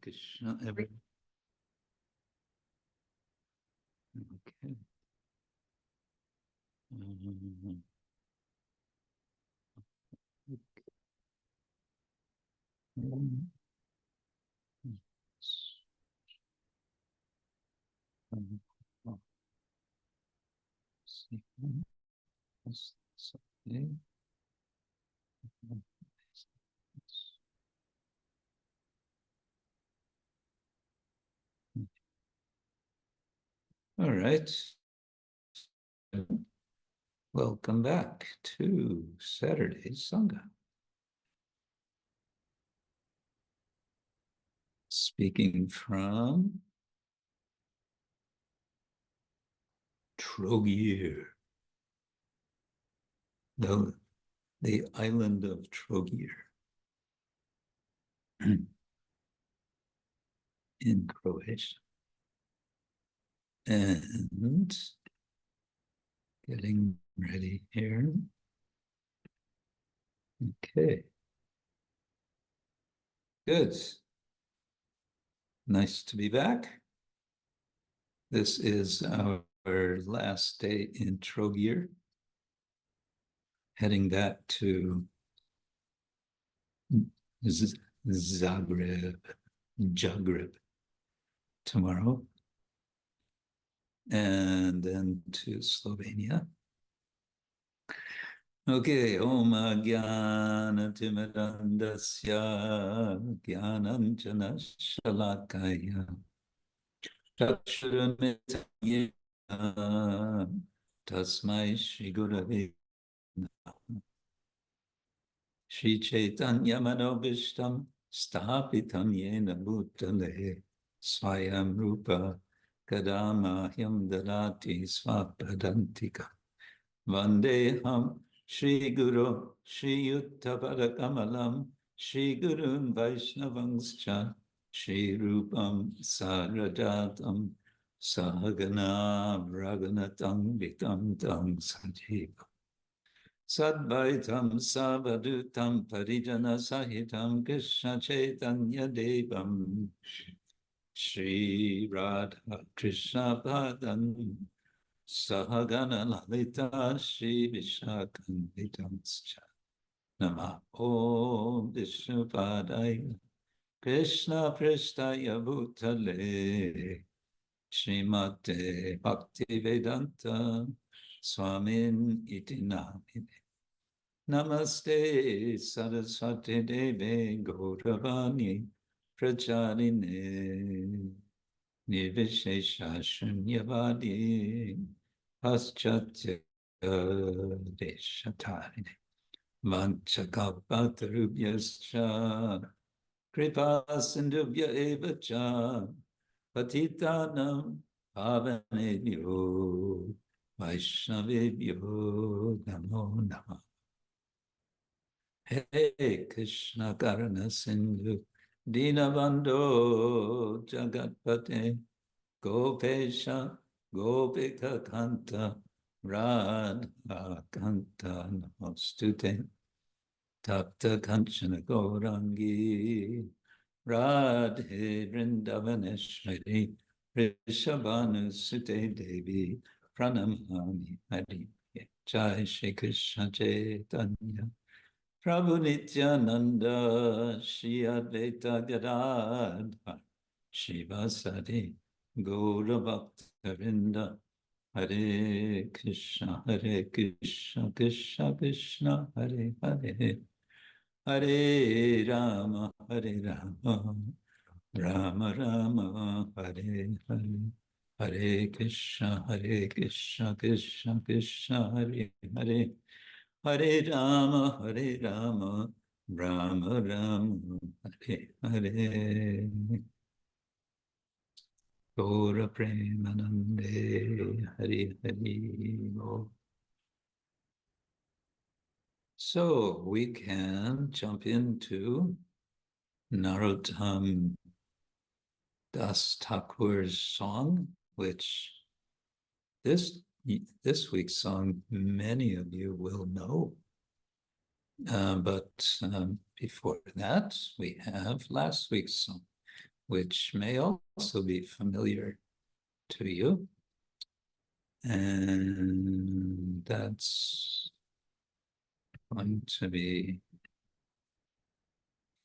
Krishna, everyone. Okay. All right. Welcome back to Saturday Sanga. Speaking from Trogir, the island of Trogir in Croatia. And getting ready here. Okay. Good. Nice to be back. This is our last day in Trogir. Heading back to Zagreb tomorrow. And then to Slovenia. Okay, Om Jnana Timirandasya Jnananjana Shalakaya Chakshuramitam Tasmai Shri Gurave Shri Chaitanya Manobishtam Sthapitam Yena Bhutale Swayam Rupa Kadamahyam Dadati Svapadantika Vandeham Shri Guru Shri Yuttapadakamalam Shri Gurun Vaishnavangscha Shri Rupam Sarajatam Sahagana Raghunatam Vitam Tam Sajiva Sadvaitam Savadutam Parijana Sahitam Krishna Chaitanya Devam Shri Radha Krishna Padam Sahagana Lalita Shri Vishakam Nama Om Vishnupadaya Krishna Prestaya Bhutale Srimate Bhaktivedanta Swamin iti namine Namaste Saraswati Deve Gauravani Pracharine Nirvishesha Shunyavadi Paschatya Deshatarine Vanchakapatarubhyascha Kripa Sindhubhya Evacha Patitanam Pavanebhyo Vaishnavebhyo Namo Namah. Hey Krishna Karana Sindhu Dinabandho Jagat-pate Gopesha Gopika Kanta Radha Kanta Namostute Tapta Kanchana Gaurangi Radhe Vrindavaneshwari Rishabhanu Sute Devi Pranamami Hari Jai Shri Krishna Chaitanya Prabhu Nityananda Shri Advaita Gadadhar Shivasari Gaura Bhaktavinda Hare Krishna Krishna Krishna Hare Hare Hare Rama Rama Rama Hare Hare Hare Krishna Krishna Krishna Hare Hare Hare Rama Rama Rama Hare Hare Gaura Premanande Hare Hare. So we can jump into Narottama Das Thakur's song, which this week's song many of you will know. But before that, we have last week's song. which may also be familiar to you. And that's going to be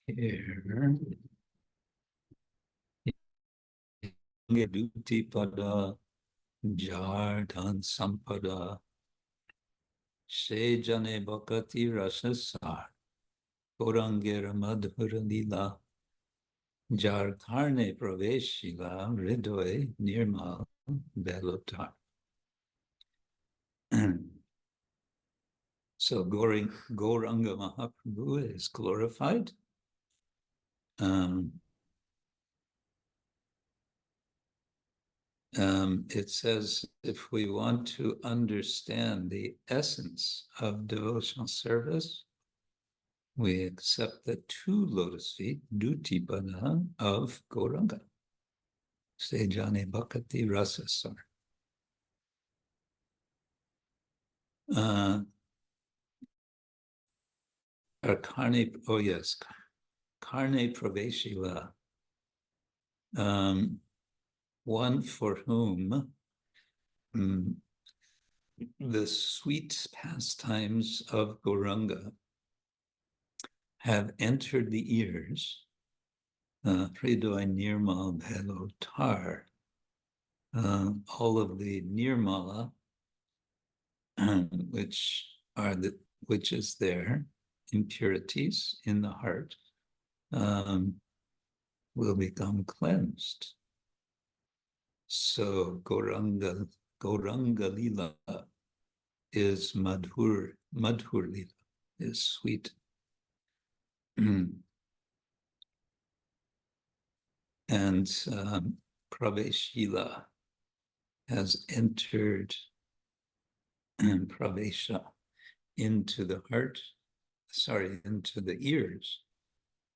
here. Duti pada jardhan sampada shejane bhakati rasasar korangera madhura lila jar karne praveshila hridoy nirmal belotar. So Gauranga Mahaprabhu is glorified. It says if we want to understand the essence of devotional service, we accept the two lotus feet, Dutipada, of Gauranga. Sejane Bhakati Rasasar. Karne, oh yes, Karne Praveshila. One for whom the sweet pastimes of Gauranga have entered the ears, Hridoy Nirmal Belotar, all of the Nirmala, which is there, impurities in the heart, will become cleansed. So Gauranga Lila is Madhur Lila, is sweet. And Praveshila has entered Pravesha into the heart, into the ears.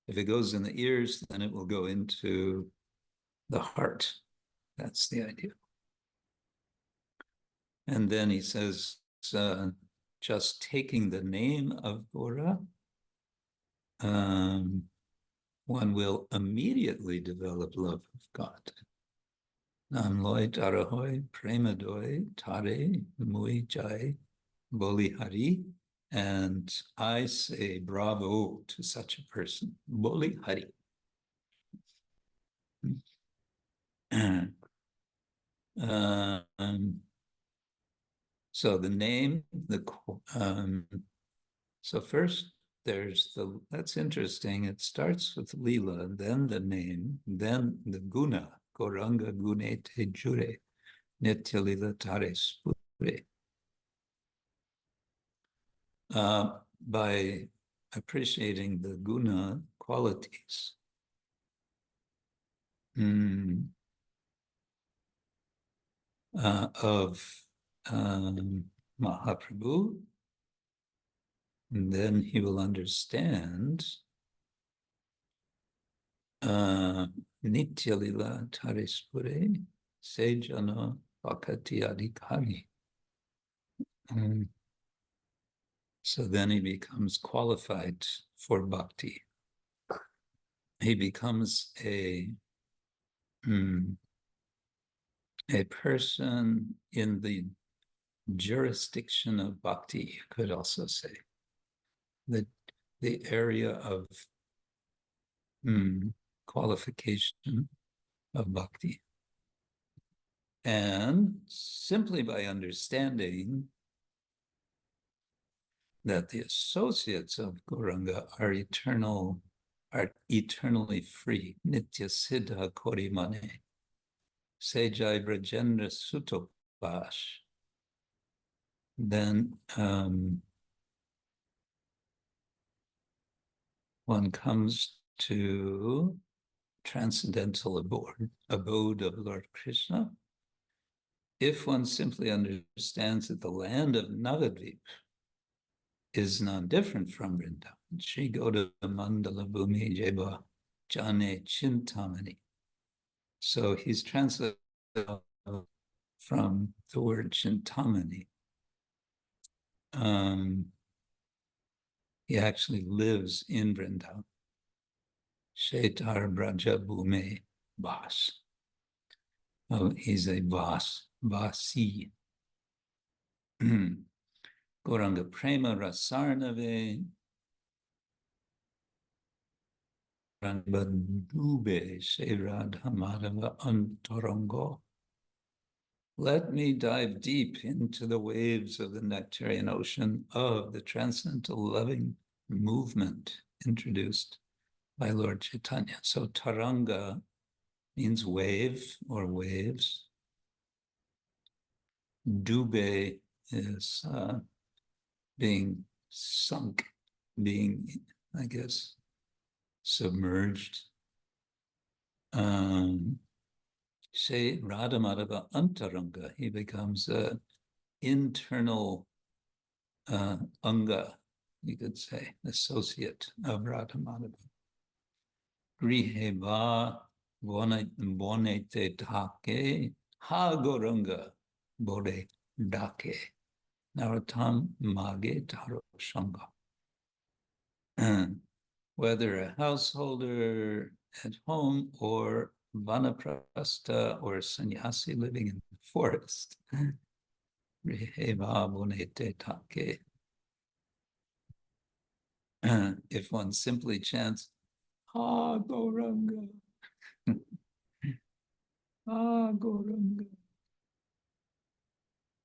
If it goes in the ears, then it will go into the heart. That's the idea. And then he says, just taking the name of Gaura, one will immediately develop love of God. Nam loy tarahoy premadoy tare mui jai boli hari. And I say bravo to such a person. Boli hari. So the name, so first there's that's interesting. It starts with Lila, then the name, then the guna, Gauranga gune te jure, nitya lila tare spure. By appreciating the guna qualities, of Mahaprabhu, and then he will understand Nitya Lila Tarispure Sejana Bhakati Adhikari. So then he becomes qualified for bhakti. He becomes a person in the jurisdiction of bhakti, you could also say. The area of qualification of bhakti. And simply by understanding that the associates of Gauranga are eternally free, nitya siddha korimane, sejai brajendra sutopash, then one comes to transcendental abode of Lord Krishna. If one simply understands that the land of Navadvip is not different from Vrindavan, Shri Goda Mandala Bhumi Jeba Jane Chintamani. So he's translated from the word Chintamani. He actually lives in Vrindavan. Shetar Braja Bhume Vas. Oh, he's a Vasi. Gauranga Prema Rasarnave Rangabadube Seradha Madhava Antarango. Let me dive deep into the waves of the nectarian ocean of the transcendental loving movement introduced by Lord Chaitanya. So taranga means wave or waves. Dube is being sunk, being, I guess, submerged. Say Radha Madhava Antaranga, he becomes an internal anga, you could say, associate of Radha Madhava. Griheva bonete take ha goranga bore dake Narottama mage taro Sanga. Whether a householder at home or vanaprastha or sannyasi living in the forest. If one simply chants, Ha Gauranga, Ha Gauranga,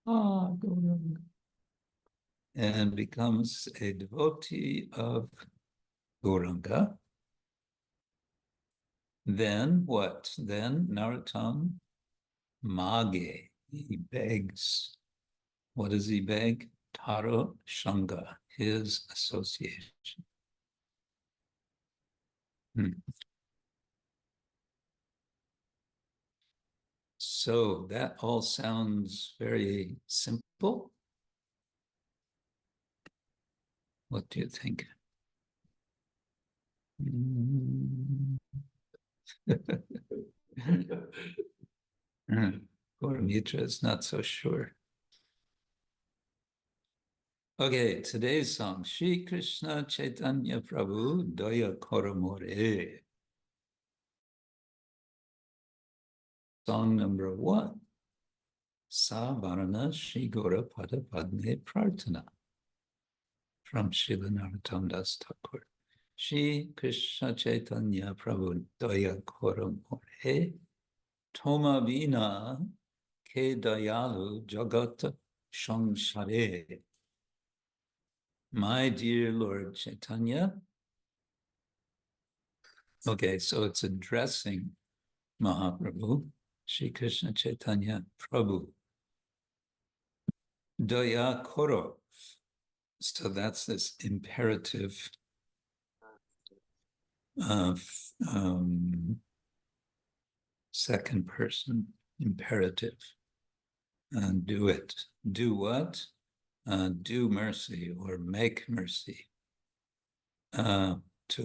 Ha Gauranga, and becomes a devotee of Gauranga, then what? Then Narottama mage, he begs. What does he beg? Taro Sanga, his association. So that all sounds very simple. What do you think? Mitra is not so sure. Okay, today's song, Shri Krishna Chaitanya Prabhu Doya Koro More. Song number 1. Savarana Shri Gaura Pada Padme Prarthana. From Srila Narottama Das Thakura. Shri Krishna Chaitanya Prabhu Doya Koro More. Tomā binā ke doyālu jagat-sam sāre. My dear Lord Chaitanya. Okay, so it's addressing Mahaprabhu, Shri Krishna Chaitanya Prabhu. Doya Koro. So that's this imperative of second person imperative. Do it. Do what? Do mercy or make mercy. To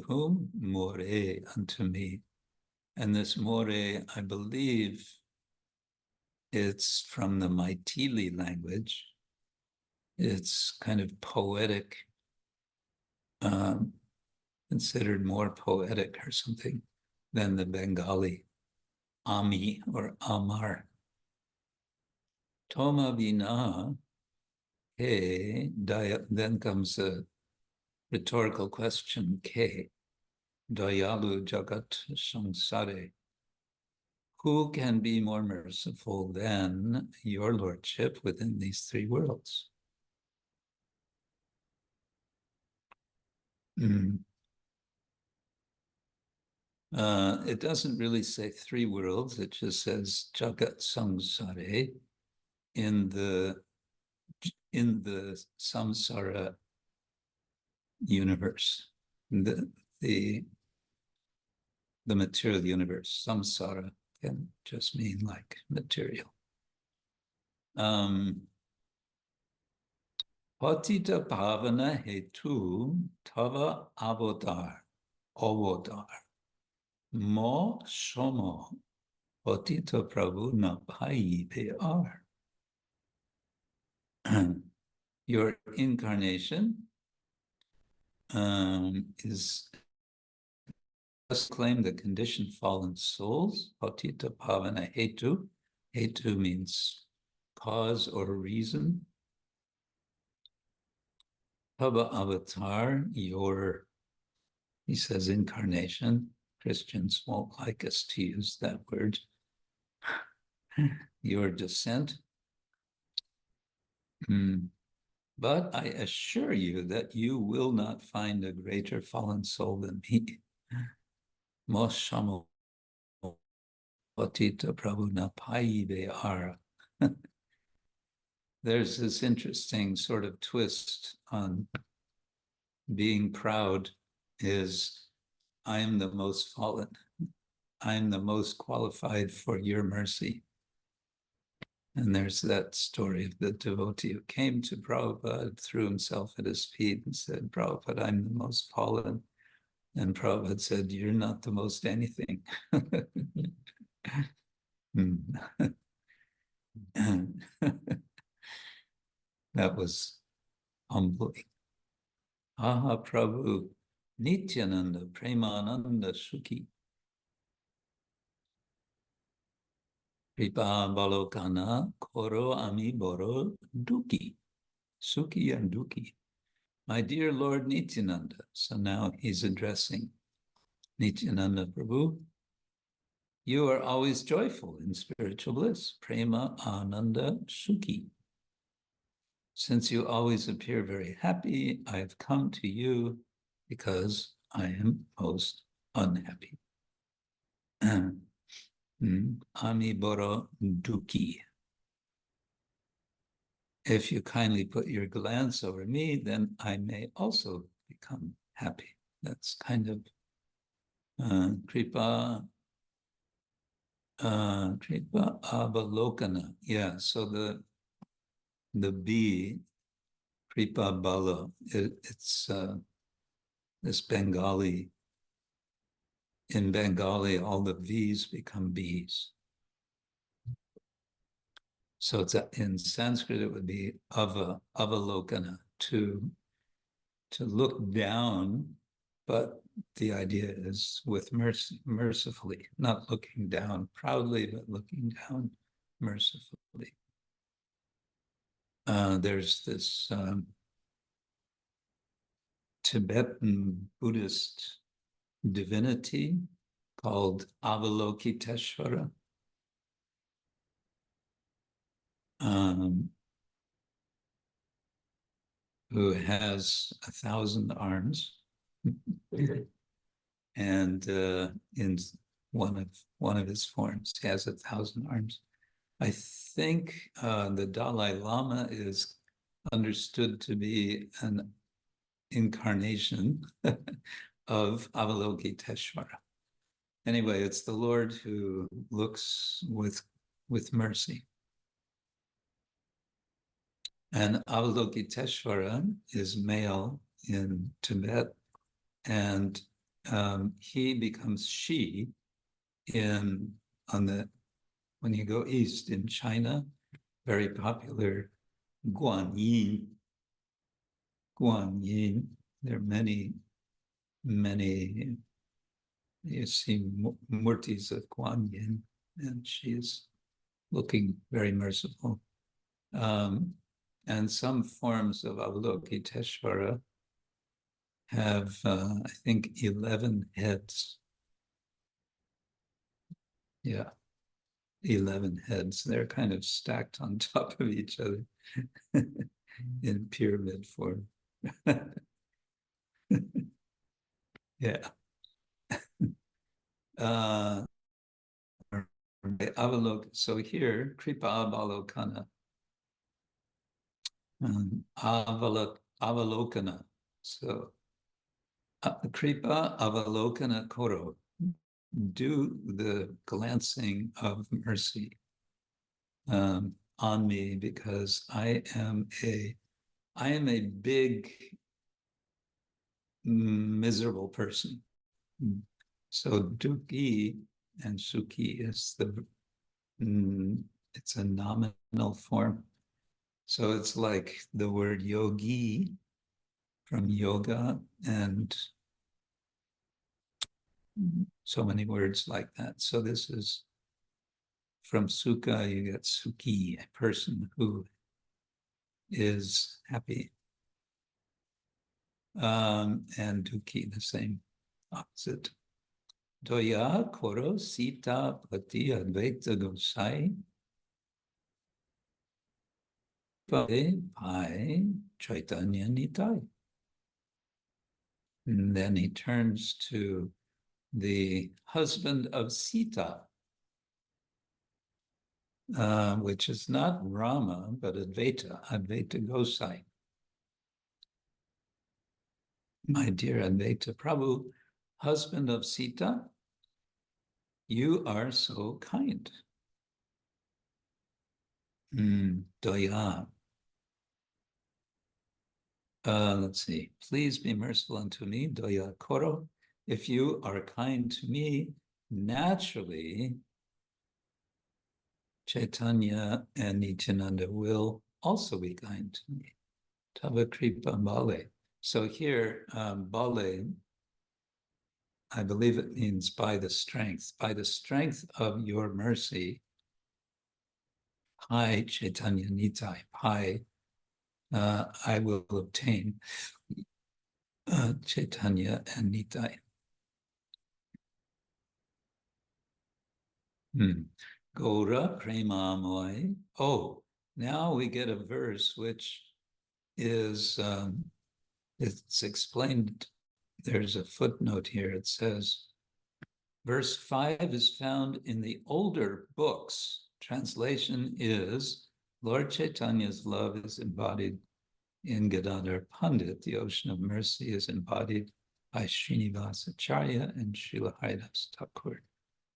whom? More, unto me. And this more, I believe it's from the Maithili language. It's kind of poetic, considered more poetic or something than the Bengali Ami or Amar. Tomā binā ke, then comes a rhetorical question, ke, doyālu jagat-sam sāre. Who can be more merciful than your lordship within these 3 worlds? It doesn't really say 3 worlds, it just says jagat-sam sāre in the samsara universe, the material universe. Samsara can just mean like material. Patita-pāvana-hetu tava avodar, mo somo patita Prabhu na bhayi they are. Your incarnation is claim the conditioned fallen souls, patita-pāvana-hetu. Hetu means cause or reason. Tava avatar, your, he says, incarnation. Christians won't like us to use that word. Your descent. But I assure you that you will not find a greater fallen soul than me. Moshamo patita Prabhu na pā-bale. There's this interesting sort of twist on being proud is, I'm the most fallen. I'm the most qualified for your mercy. And there's that story of the devotee who came to Prabhupada, threw himself at his feet and said, Prabhupada, I'm the most fallen. And Prabhupada said, you're not the most anything. That was humbling. Aha, Prabhu, Nityananda, Premananda, Sukhi. Kripa balokana, Koro ami boro duki. Sukhi and duki. My dear Lord Nityananda. So now he's addressing Nityananda Prabhu. You are always joyful in spiritual bliss. Prema ananda sukhi. Since you always appear very happy, I have come to you because I am most unhappy. Ami boro duki. If you kindly put your glance over me, then I may also become happy. That's kind of kripa avalokana. Yeah, so the B, kripa bala, it's this Bengali. In Bengali, all the V's become B's. So it's in Sanskrit, it would be avalokana, to look down, but the idea is with mercy, mercifully, not looking down proudly, but looking down mercifully. There's this Tibetan Buddhist divinity called Avalokiteshvara. Who has 1,000 arms, and in one of his forms, he has 1,000 arms. I think the Dalai Lama is understood to be an incarnation of Avalokiteshvara. Anyway, it's the Lord who looks with mercy. And Avalokiteshvara is male in Tibet, and he becomes she when you go east in China, very popular Guanyin. There are many, you see murtis of Guanyin, and she is looking very merciful. And some forms of Avalokiteshvara have, I think, 11 heads. Yeah, 11 heads. They're kind of stacked on top of each other in pyramid form. Yeah. So here, Kripa Avalokana. Avalokana. So Kripa Avalokana Koro. Do the glancing of mercy on me, because I am a big miserable person. So duki and sukhi is it's a nominal form. So it's like the word yogi from yoga, and so many words like that. So this is from sukha, you get sukhi, a person who is happy. And dukhi, the same opposite. Doya, Koro, sītā-pati, advaita gosai, pā-bale, caitanya-nitāi. And then he turns to the husband of Sita, which is not Rama, but Advaita Gosai. My dear Advaita Prabhu, husband of Sita, you are so kind. Doya. Let's see. Please be merciful unto me, doyā Koro. If you are kind to me, naturally, Chaitanya and Nityananda will also be kind to me. Tava kripa pā-bale. So here, pā-bale, I believe it means by the strength of your mercy, caitanya-nitāi, I will obtain Chaitanya and Nitāi. Gaura prema-moy. Oh, now we get a verse which is, it's explained. There's a footnote here. It says, verse 5 is found in the older books. Translation is, Lord Chaitanya's love is embodied in Gadadhar Pandit. The ocean of mercy is embodied by Srinivasa Acharya and Srila Haridas Thakur.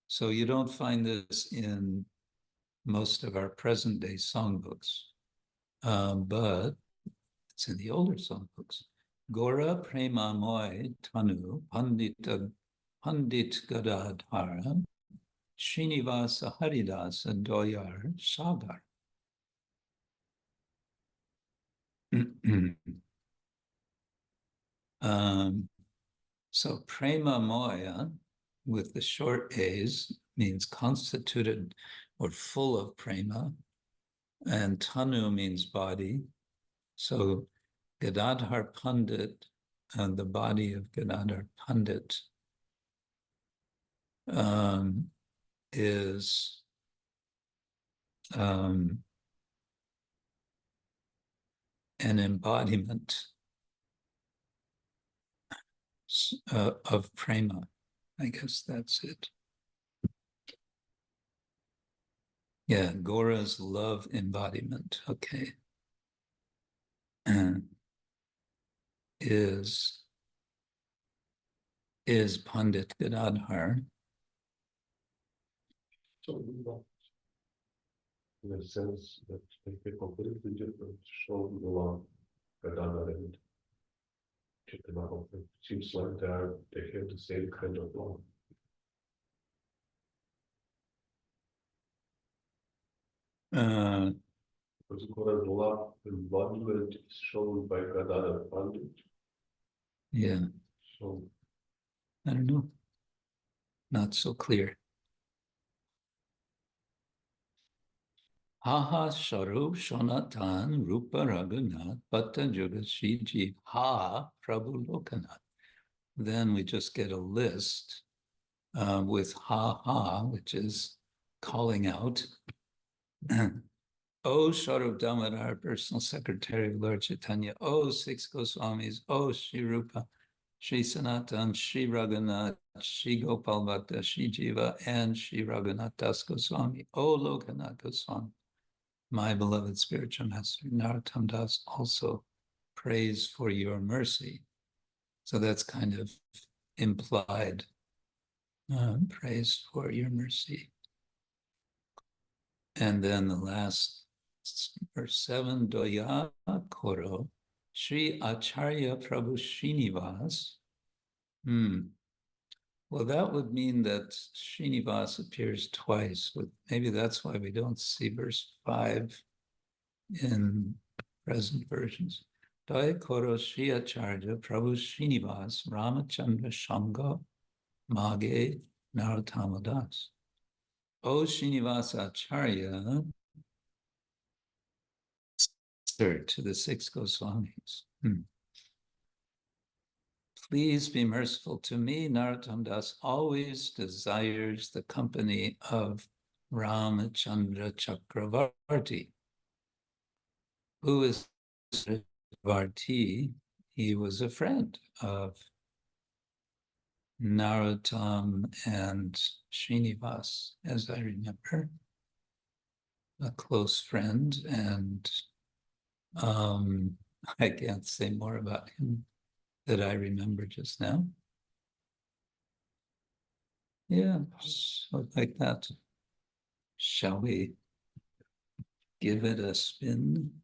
So you don't find this in most of our present-day songbooks, but it's in the older songbooks. Gaura prema-moy tanu pandit Gadadhara Srinivasa Haridasa doyā sagar. So prema moya with the short A's means constituted or full of prema, and tanu means body. So Gadadhar Pandit, the body of Gadadhar Pandit, is an embodiment of prema. I guess that's it. Yeah, Gaura's love embodiment, okay. Is Pandit Gadadhar. So in a sense that they completely different show the law Gadadhar and Chaitanya. It seems like they have the same kind of law. Because Gaura's law embodiment is shown by Gadadhar Pandit. Yeah. So I don't know. Not so clear. Haha Sharup Shonatan Rupa Raghunath Bhatta Juga śrī-jīva Ha Prabhu Lokanath. Then we just get a list with ha, which is calling out. O Sharup Damodar, personal secretary of Lord Chaitanya. O six Goswamis. O Sri Rupa, Sri Sanatan, Sri Raghunath, Sri Gopal Bhatta, śrī-jīva, and Sri Raghunath Das Goswami. O Lokanath Goswami. My beloved spiritual master, Narottama Das, also prays for your mercy. So that's kind of implied praise for your mercy. And then the last, verse 7, Doya Koro, Sri Acharya Prabhu Srinivas. Well, that would mean that Srinivas appears twice. Maybe that's why we don't see verse 5 in present versions. Doya Koro Sri Acharya Prabhu Srinivas Ramachandra Sanga Mage Narottama Das. O Srinivasa Acharya, to the six Goswamis. Please be merciful to me. Narottama Das always desires the company of Ramachandra Chakravarti, who is Varti. He was a friend of Narottama and Srinivas, as I remember, a close friend, and I can't say more about him that I remember just now. Yeah, so like that. Shall we give it a spin?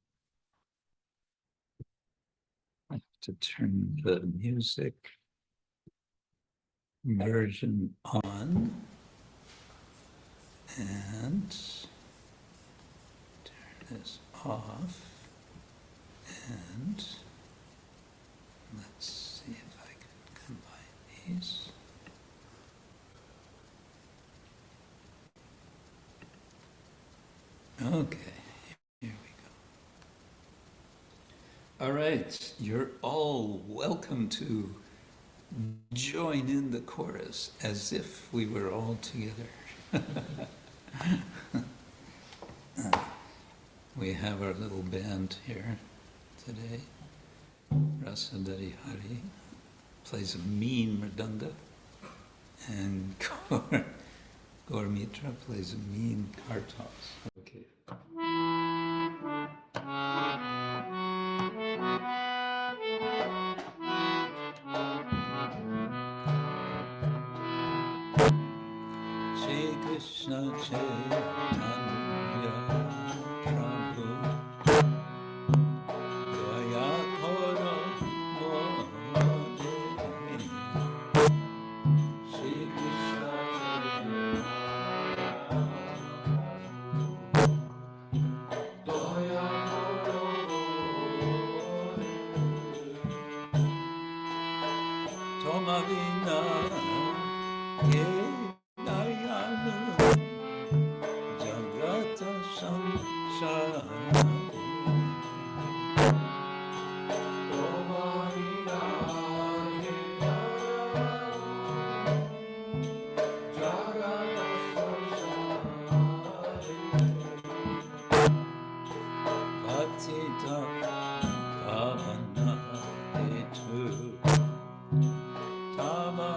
I have to turn the music version on and turn this off. And let's see if I can combine these. Okay, here we go. All right, you're all welcome to join in the chorus as if we were all together. We have our little band here today. Rasadari Hari plays a mean mridanga, and Gaura Mitra plays a mean kartas. Okay. Shri Krishna Chaitanya Prabhu Doya Koro Shri Krishna Doya Koro tomā binā doyālu jagat-sam sāre patita-pāvana-hetu tava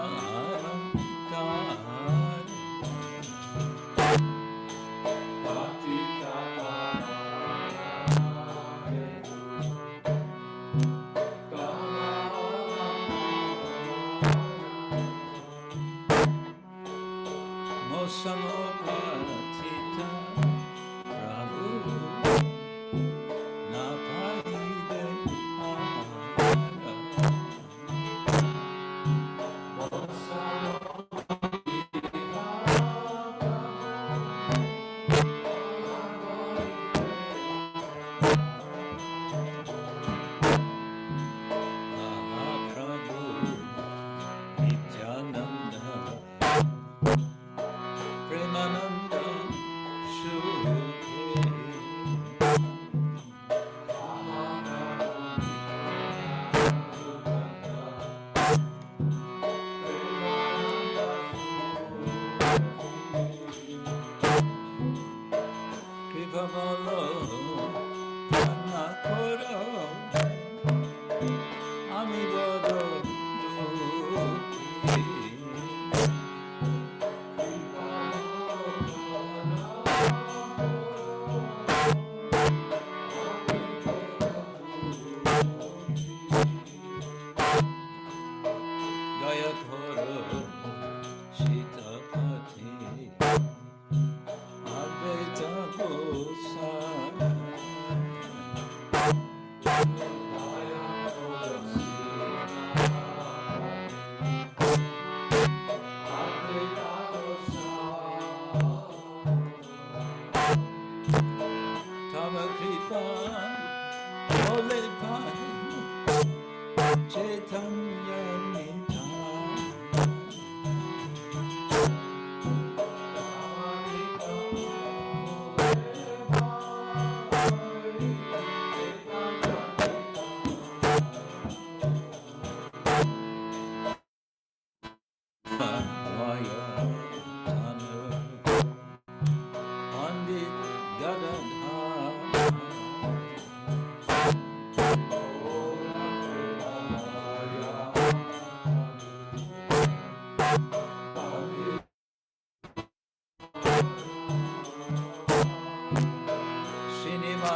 Chaitanya-nitāi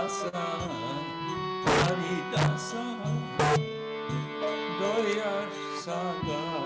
Dasa, Hari Dasa, Doya Sanga.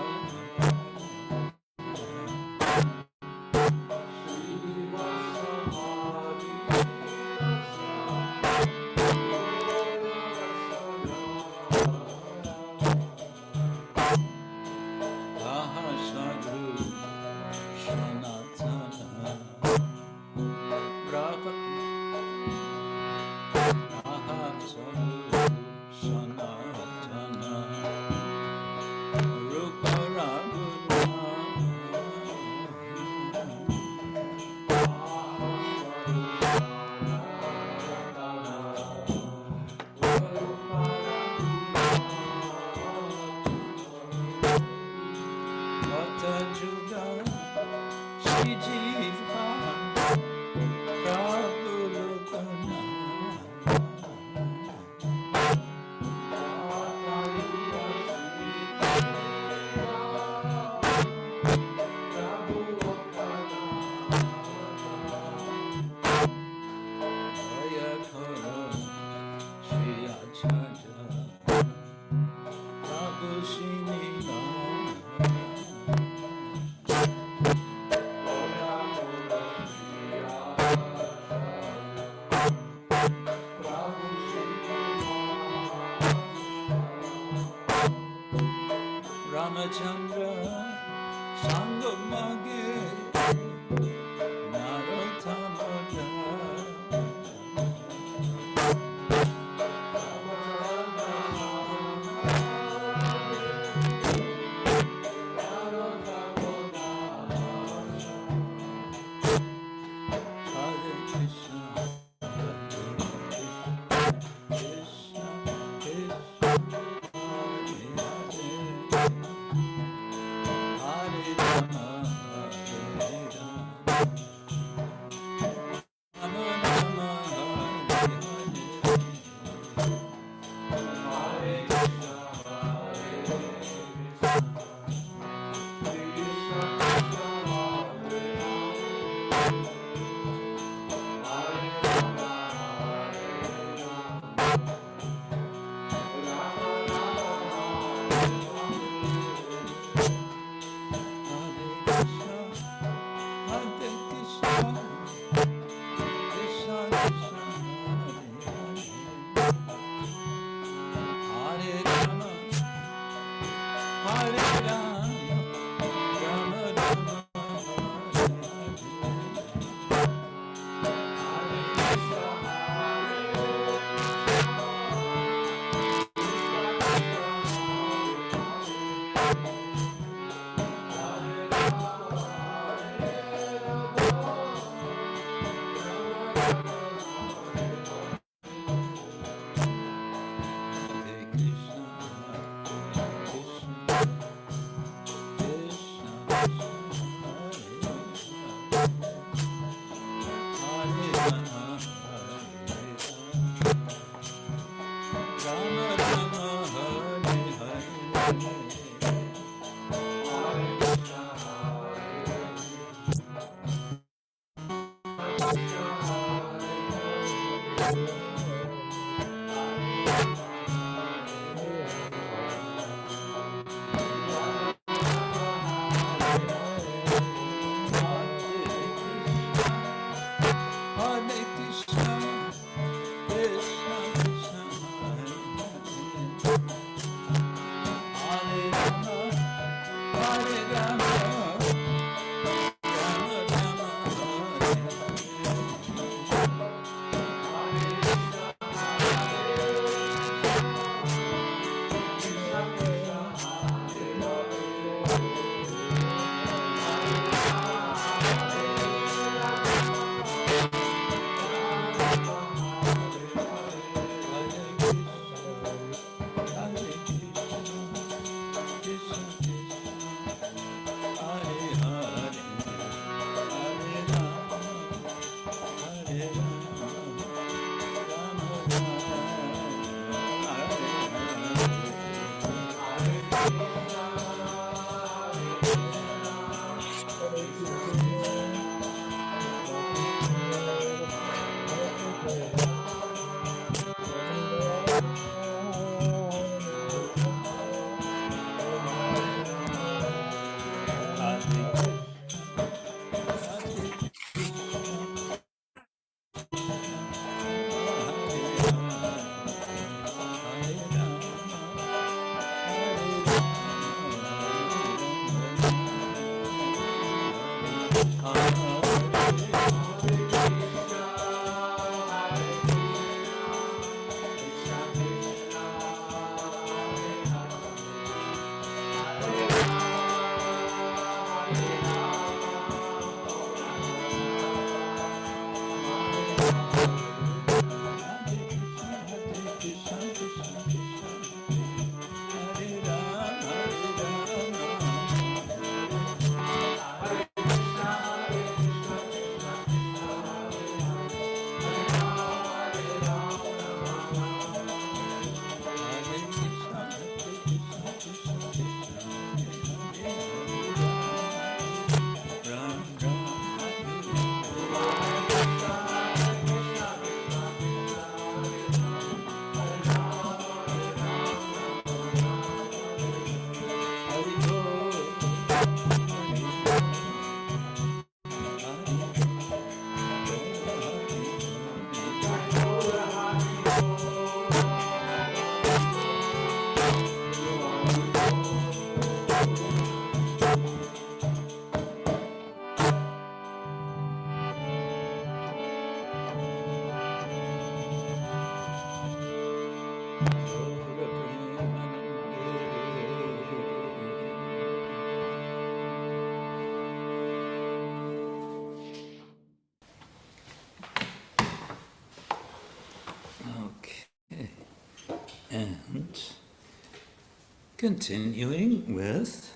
Continuing with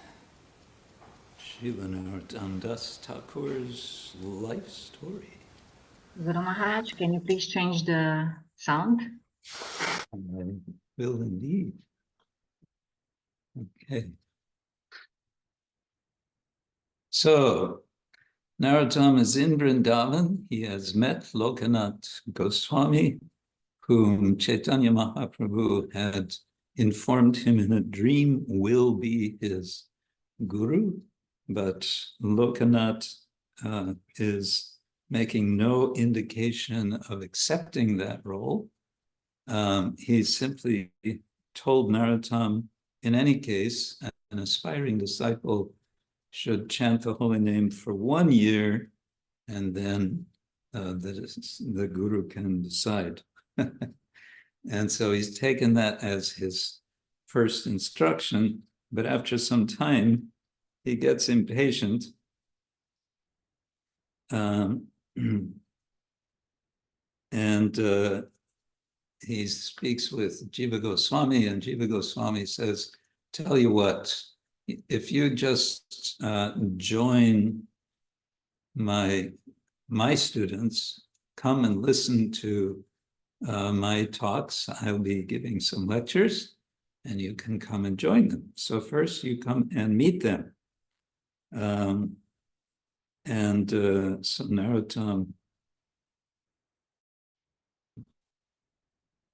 Srila Narottama Das Thakur's life story. Guru Maharaj, can you please change the sound? I will indeed. Okay. So, Narottama is in Vrindavan. He has met Lokanath Goswami, whom Chaitanya Mahaprabhu had informed him in a dream will be his guru, but Lokanath is making no indication of accepting that role. He simply told Narottama, in any case, an aspiring disciple should chant the holy name for 1 year, and then the guru can decide. And so he's taken that as his first instruction, but after some time, he gets impatient. And he speaks with Jiva Goswami, and Jiva Goswami says, tell you what, if you just join my students, come and listen to my talks. I'll be giving some lectures, and you can come and join them. So first you come and meet them. So Narottama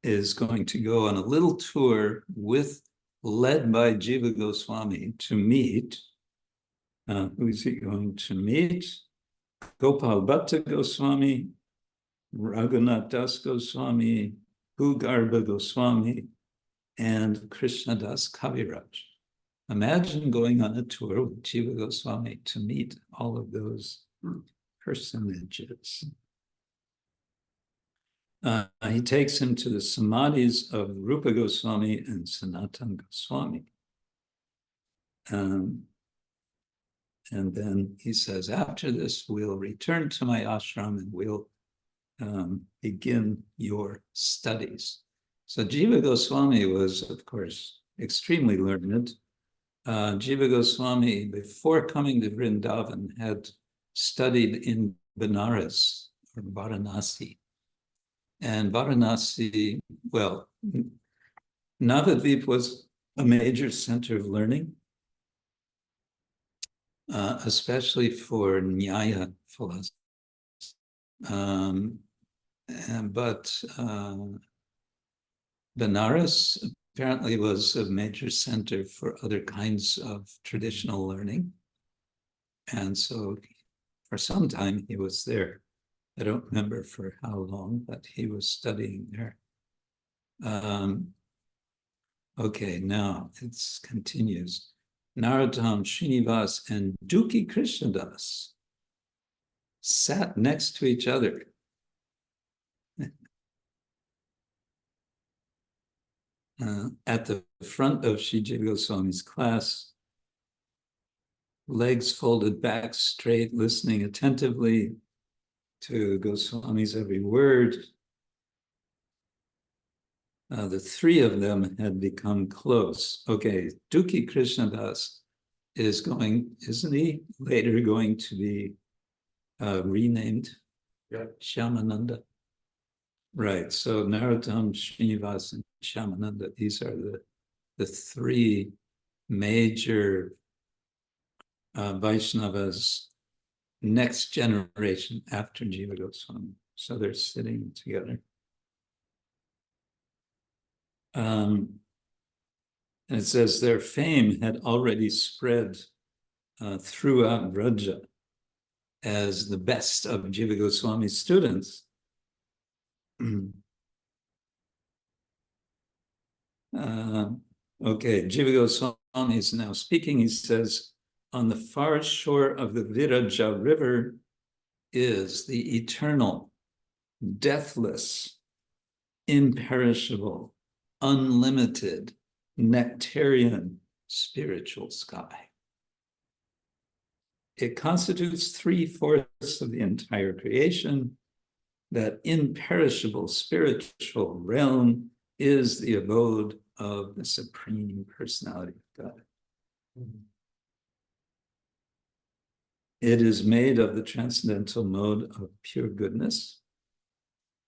is going to go on a little tour led by Jiva Goswami to meet. Who is he going to meet? Gopal Bhatta Goswami, Raghunath Das Goswami, Bhugarbha Goswami, and Krishna Das Kaviraj. Imagine going on a tour with Jiva Goswami to meet all of those personages. He takes him to the samadhis of Rupa Goswami and Sanatana Goswami. And then he says, after this, we'll return to my ashram and we'll begin your studies. So Jiva Goswami was, of course, extremely learned. Jiva Goswami, before coming to Vrindavan, had studied in Benares or Varanasi. And Varanasi, well, Navadvip was a major center of learning, especially for Nyaya philosophy. But Benares apparently was a major center for other kinds of traditional learning. And so for some time he was there. I don't remember for how long, but he was studying there. Okay, now it continues. Narottama, Srinivas, and Dukhi Krishnadas sat next to each other. At the front of Sri Jiva Goswami's class, legs folded back straight, listening attentively to Goswami's every word. The three of them had become close. Okay, Dukhi Krishnadas is going, isn't he later going to be renamed? Yeah. Shyamananda. Right, so Narottama, Srinivas, and Shyamananda, these are the three major Vaishnavas, next generation after Jiva Goswami. So they're sitting together. And it says their fame had already spread throughout Vraja as the best of Jiva Goswami's students. Okay, Jiva Goswami is now speaking. He says, on the far shore of the Viraja river is the eternal, deathless, imperishable, unlimited, nectarian spiritual sky. It constitutes 3/4 of the entire creation. That imperishable spiritual realm is the abode of the Supreme Personality of God. It is made of the transcendental mode of pure goodness,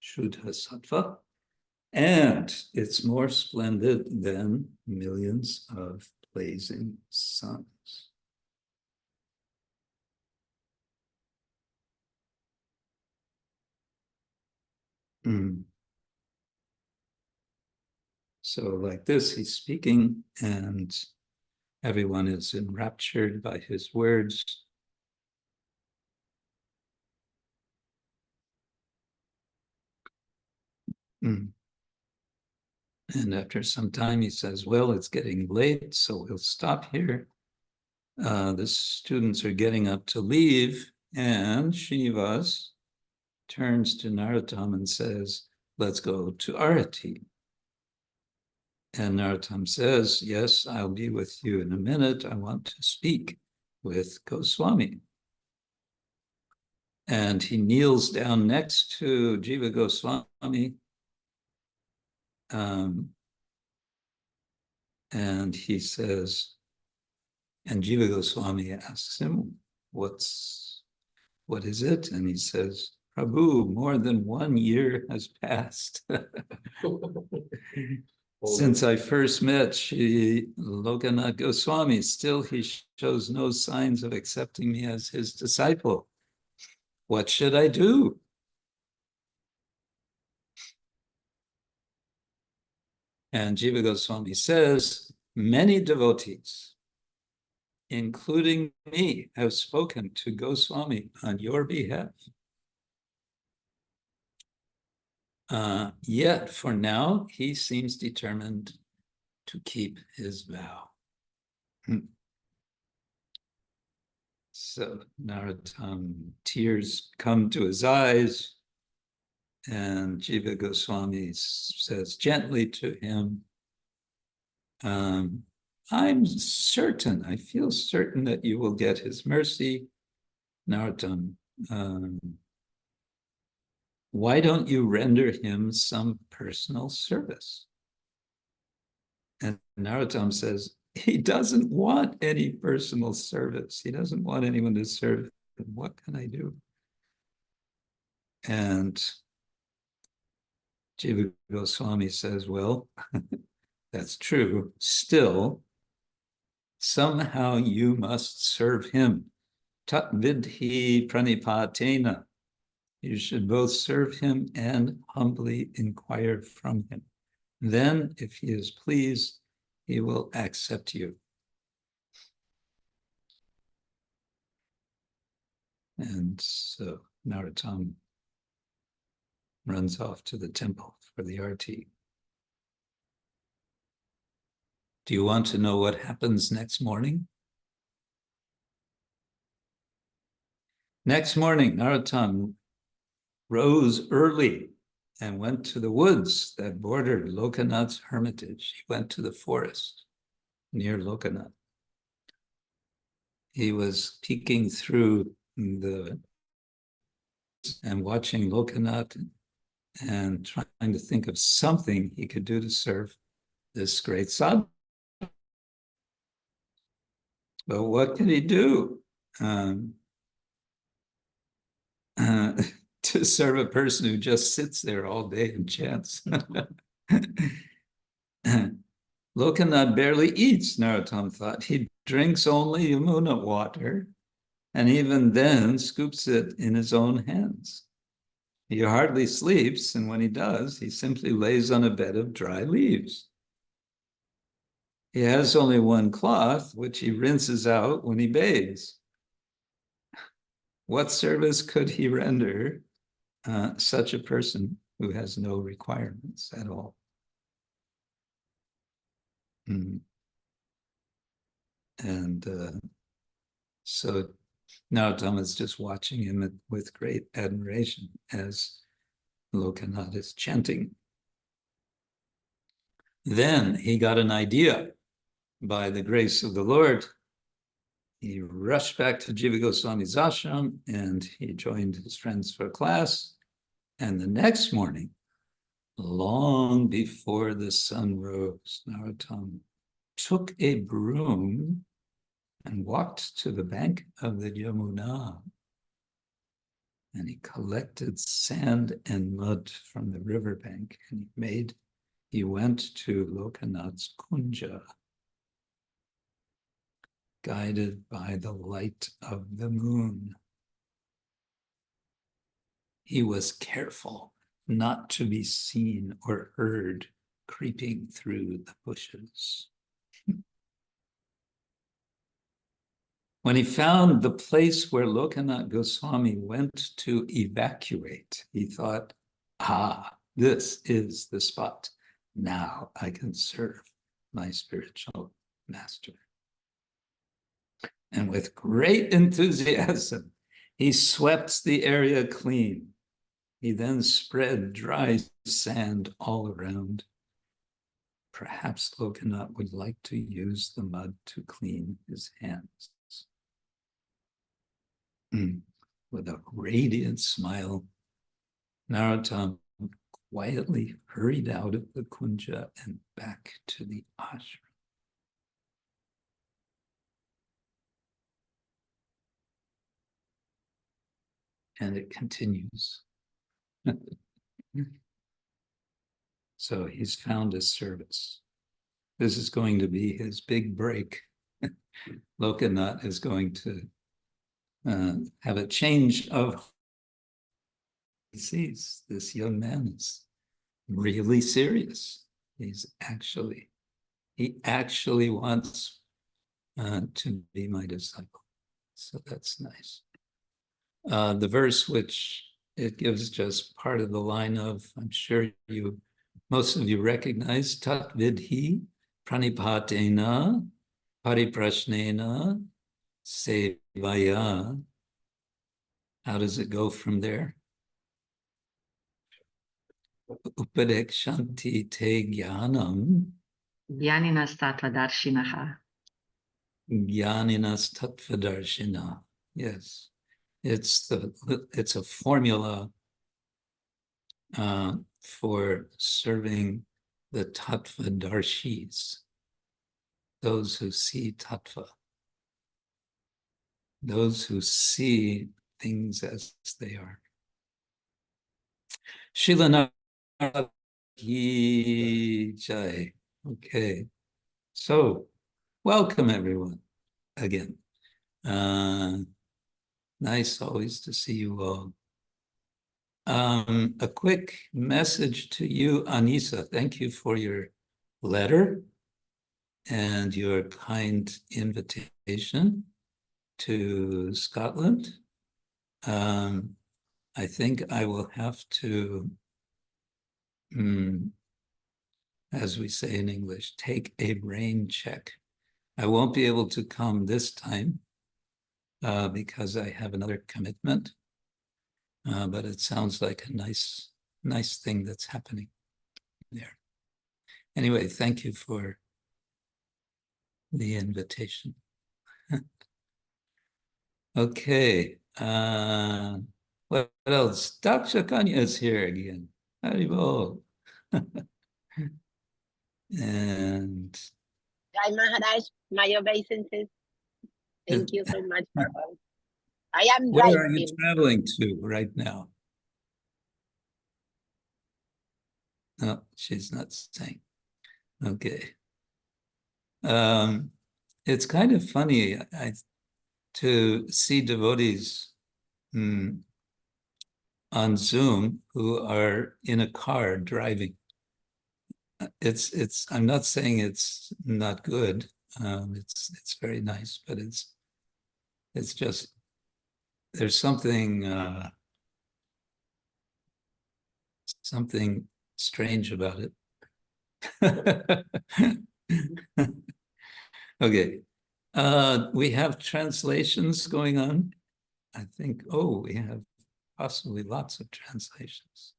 Shuddha Sattva, and it's more splendid than millions of blazing suns. So like this, he's speaking and everyone is enraptured by his words. And after some time, he says, well, it's getting late, so we'll stop here. The students are getting up to leave, and Srinivas turns to Narottama and says, let's go to Arati. And Narottama says, yes, I'll be with you in a minute. I want to speak with Goswami. And he kneels down next to Jiva Goswami. And he says, and Jiva Goswami asks him, what is it? And he says, Prabhu, more than 1 year has passed since I first met Shri Lokanath Goswami. Still, he shows no signs of accepting me as his disciple. What should I do? And Jiva Goswami says, many devotees, including me, have spoken to Goswami on your behalf. Yet, for now, he seems determined to keep his vow. So, Narottama, tears come to his eyes, and Jiva Goswami says gently to him, I'm certain, I feel certain that you will get his mercy. Narottama, why don't you render him some personal service? And Narottama says, he doesn't want any personal service. He doesn't want anyone to serve him. What can I do? And Jiva Goswami says, well, that's true. Still, somehow you must serve him. Tat vidhi pranipatena. You should both serve him and humbly inquire from him. Then, if he is pleased, he will accept you. And so Narottama runs off to the temple for the arati. Do you want to know what happens next morning? Next morning, Narottama rose early and went to the woods that bordered Lokanath's hermitage. He went to the forest near Lokanath. He was peeking through and watching Lokanath and trying to think of something he could do to serve this great sadhu. But what could he do to serve a person who just sits there all day and chants? Lokanath barely eats, Narottama thought. He drinks only Yamuna water, and even then scoops it in his own hands. He hardly sleeps, and when he does, he simply lays on a bed of dry leaves. He has only one cloth, which he rinses out when he bathes. What service could he render such a person who has no requirements at all? And so Narottama is just watching him with great admiration as Lokanath is chanting. Then he got an idea. By the grace of the Lord, he rushed back to Jiva Goswami's ashram and he joined his friends for class. And the next morning, long before the sun rose, Narottama took a broom and walked to the bank of the Yamuna. And he collected sand and mud from the riverbank, and he went to Lokanath's kunja, guided by the light of the moon. He was careful not to be seen or heard creeping through the bushes. When he found the place where Lokanath Goswami went to evacuate, he thought, this is the spot. Now I can serve my spiritual master. And with great enthusiasm, he swept the area clean. He then spread dry sand all around. Perhaps Lokanath would like to use the mud to clean his hands. With a radiant smile, Narottama quietly hurried out of the kunja and back to the ashram. And it continues. So he's found his service. This is going to be his big break. Lokanath is going to have a change of. He sees this young man is really serious. He actually wants to be my disciple. So that's nice. The verse which it gives just part of the line of, I'm sure most of you recognize, tat vidhi pranipatena pariprashnena sevaya. How does it go from there? Upadekshanti te jnanam. Jnaninas tattvadarshinaha. Jnaninas tattvadarshina. Yes. It's a formula for serving the tattvadarshis, those who see tattva, those who see things as they are. Srila Jai. Okay, so welcome everyone again. Nice always to see you all. A quick message to you, Anissa. Thank you for your letter and your kind invitation to Scotland. I think I will have to, as we say in English, take a brain check. I won't be able to come this time because I have another commitment. But it sounds like a nice thing that's happening there. Anyway, thank you for the invitation. Okay. What else? Dr. Kanya is here again. Haribol. And Jai Maharaj, my obeisances. Thank you so much for all. I am where driving. are you traveling to right now? No, she's not saying. Okay. It's kind of funny to see devotees on Zoom who are in a car driving. I'm not saying it's not good. It's very nice, but it's just, there's something strange about it. Okay. We have translations going on. I think, we have possibly lots of translations.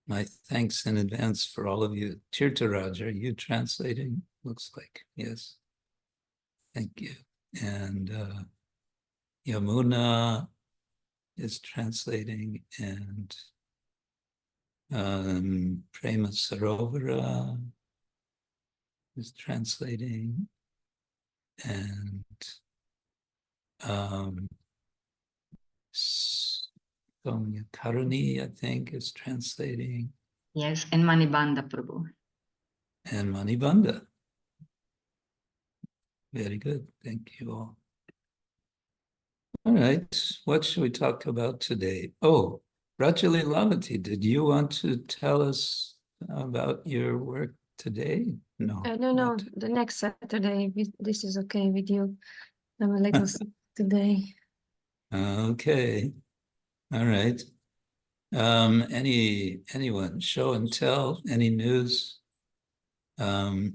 My thanks in advance for all of you. Tirtharaj, are you translating? Looks like, yes. Thank you. And Yamuna is translating, and Prema Sarovara is translating, and Sonia Karuni, I think, is translating. Yes, and Manibanda Prabhu. And Manibanda. Very good. Thank you all. All right. What should we talk about today? Oh, Rajali Lavati, did you want to tell us about your work today? No. No, the next Saturday. This is okay with you. I'm a little sick today. Okay. All right. Anyone, show and tell, any news? There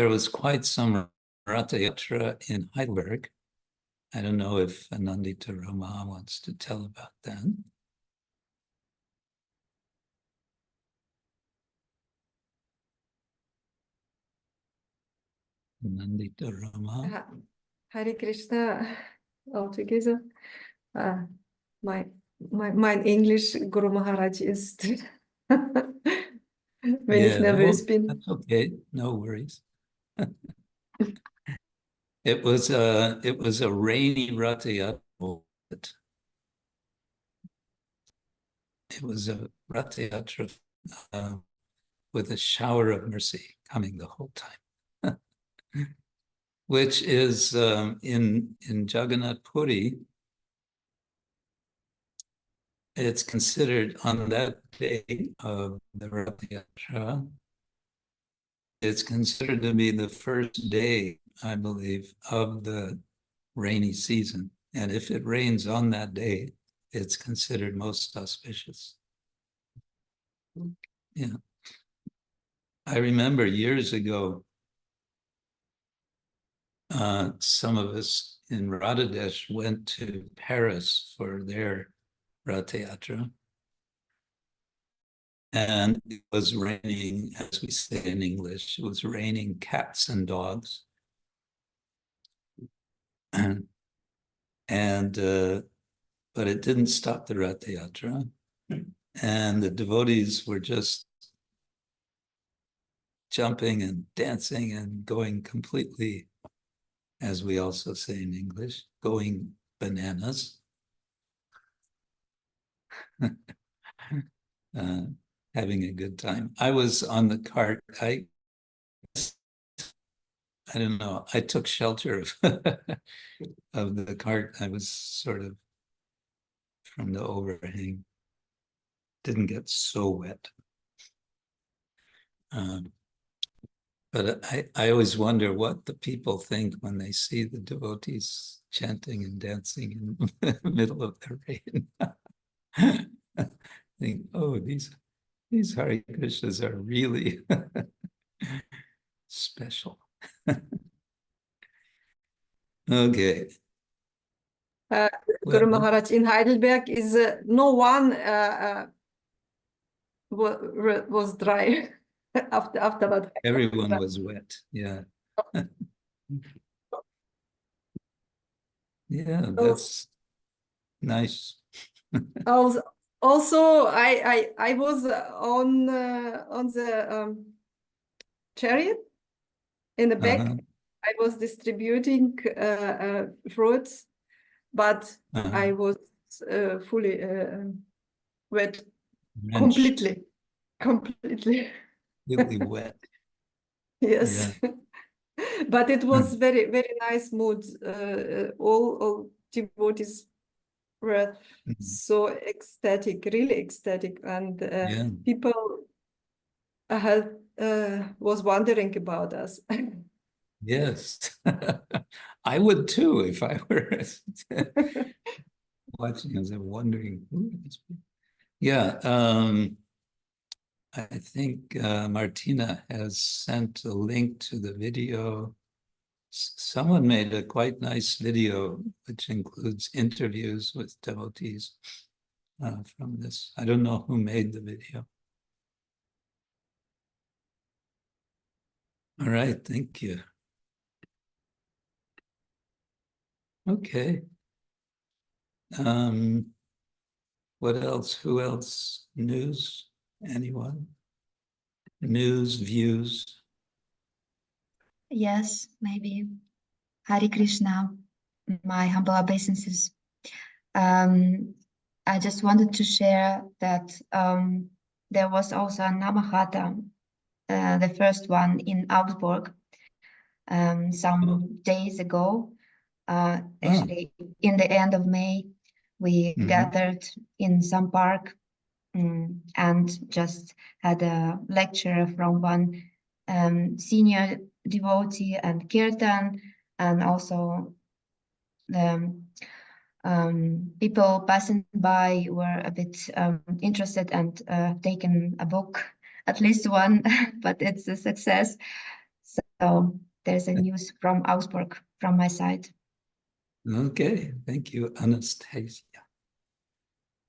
was quite some Ratha Yatra in Heidelberg. I don't know if Anandita Rama wants to tell about that. Anandita Rama. Hare Krishna all together. My English Guru Maharaj is when ich nervös bin. That's okay, no worries. It was a rainy Ratha Yatra. It was a Ratha Yatra with a shower of mercy coming the whole time, which is in Jagannath Puri. It's considered on that day of the Ratha Yatra, it's considered to be the first day, I believe, of the rainy season. And if it rains on that day, it's considered most auspicious. Yeah. I remember years ago, some of us in Radhadesh went to Paris for their Ratha Yatra. And it was raining, as we say in English, it was raining cats and dogs. But it didn't stop the Ratha Yatra. And the devotees were just jumping and dancing and going completely, as we also say in English, going bananas. Having a good time. I was on the cart. I don't know. I took shelter of the cart. I was sort of from the overhang. Didn't get so wet. But I always wonder what the people think when they see the devotees chanting and dancing in the middle of the rain. Think, oh, these Hare Krishnas are really special. Okay. Guru Maharaj in Heidelberg is no one was dry after that. Everyone was wet. Yeah. Yeah, that's nice. Also, I was on the chariot in the back. I was distributing fruits, but I was fully wet, completely. Completely wet. Yes. Yeah. But it was very, very nice mood. All devotees were so ecstatic, really ecstatic, and people was wondering about us. Yes, I would too if I were watching as I'm wondering who is. Yeah, I think Martina has sent a link to the video. Someone made a quite nice video which includes interviews with devotees from this. I don't know who made the video. All right, thank you. Okay. What else? Who else? News? Anyone? News, views? Yes, maybe. Hare Krishna, my humble obeisances. I just wanted to share that there was also a Namahata, the first one in Augsburg, some days ago. Actually, in the end of May, we gathered in some park and just had a lecture from one senior devotee and kirtan, and also the people passing by were a bit interested and taken a book, at least one, but it's a success. So there's a news from Augsburg from my side. Okay, thank you, Anastasia.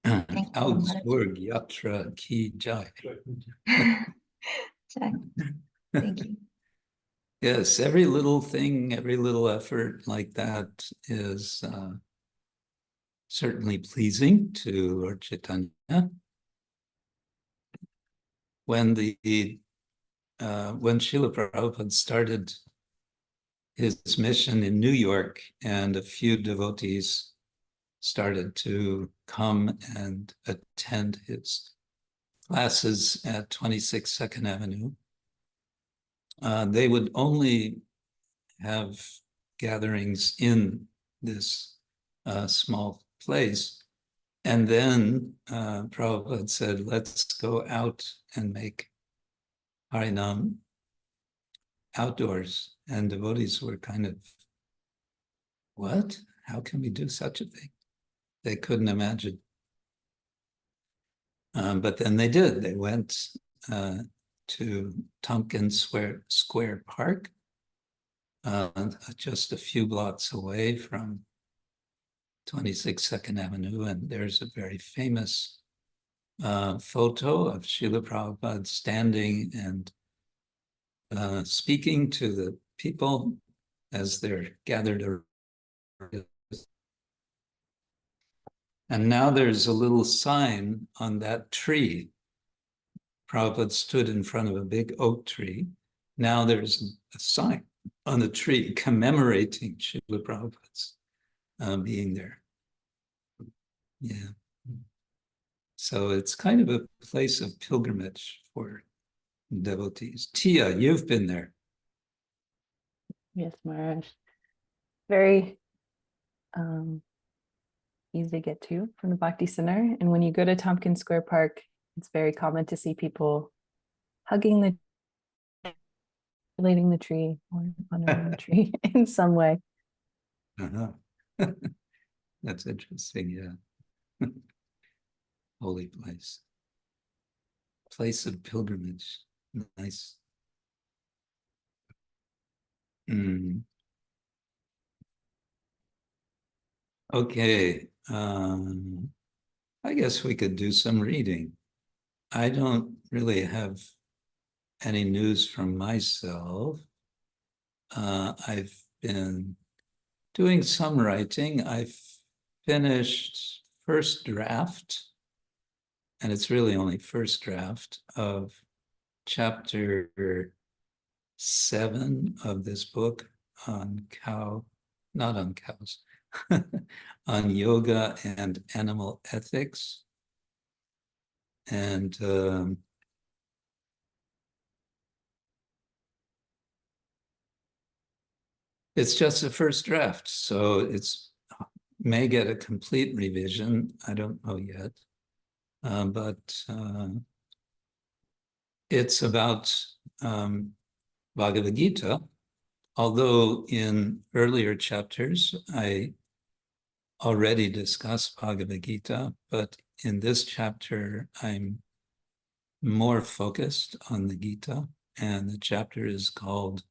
Thank you, Augsburg Yatra Ki Jai. Thank you. Yes, every little thing, every little effort like that is certainly pleasing to Lord Chaitanya. When when Srila Prabhupada started his mission in New York, and a few devotees started to come and attend his classes at 26 Second Avenue, they would only have gatherings in this small place. And then Prabhupada said, let's go out and make Harinam outdoors. And devotees were kind of, what? How can we do such a thing? They couldn't imagine. But then they did. They went to Tompkins Square Park, just a few blocks away from 26 Second Avenue. And there's a very famous photo of Srila Prabhupada standing and speaking to the people as they're gathered around. And now there's a little sign on that tree. Prabhupada stood in front of a big oak tree. Now there's a sign on the tree commemorating Srila Prabhupada's being there. Yeah. So it's kind of a place of pilgrimage for devotees. Tia, you've been there. Yes, Maharaj. Very easy to get to from the Bhakti Center. And when you go to Tompkins Square Park, it's very common to see people hugging relating the tree or honoring the tree in some way. That's interesting, yeah. Holy place. Place of pilgrimage. Nice. Okay. I guess we could do some reading. I don't really have any news from myself. I've been doing some writing. I've finished first draft, and it's really only first draft of chapter 7 of this book on not on cows, on yoga and animal ethics. And it's just a first draft, so it's may get a complete revision. I don't know yet, but it's about Bhagavad Gita, although in earlier chapters I already discussed Bhagavad Gita, but in this chapter I'm more focused on the Gita, and the chapter is called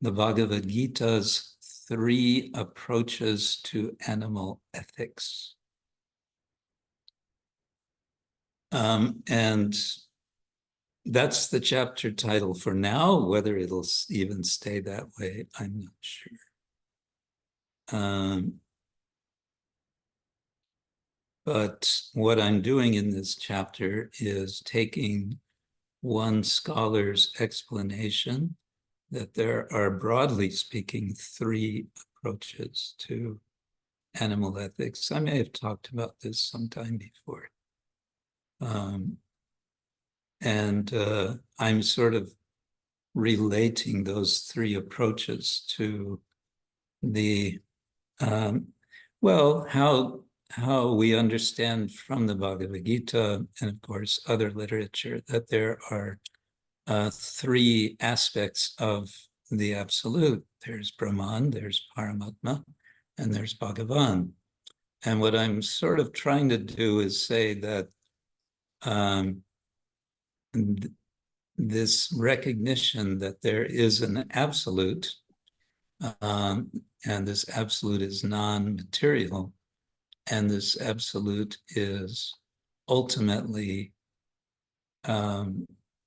The Bhagavad Gita's 3 Approaches to Animal Ethics. And that's the chapter title for now. Whether it'll even stay that way, I'm not sure. But what I'm doing in this chapter is taking one scholar's explanation that there are, broadly speaking, 3 approaches to animal ethics. I may have talked about this sometime before. I'm sort of relating those 3 approaches to the, well, how we understand from the Bhagavad Gita and of course other literature that there are 3 aspects of the absolute. There's Brahman, there's Paramatma, and there's Bhagavan. And what I'm sort of trying to do is say that this recognition that there is an absolute, and this absolute is non-material, and this absolute is ultimately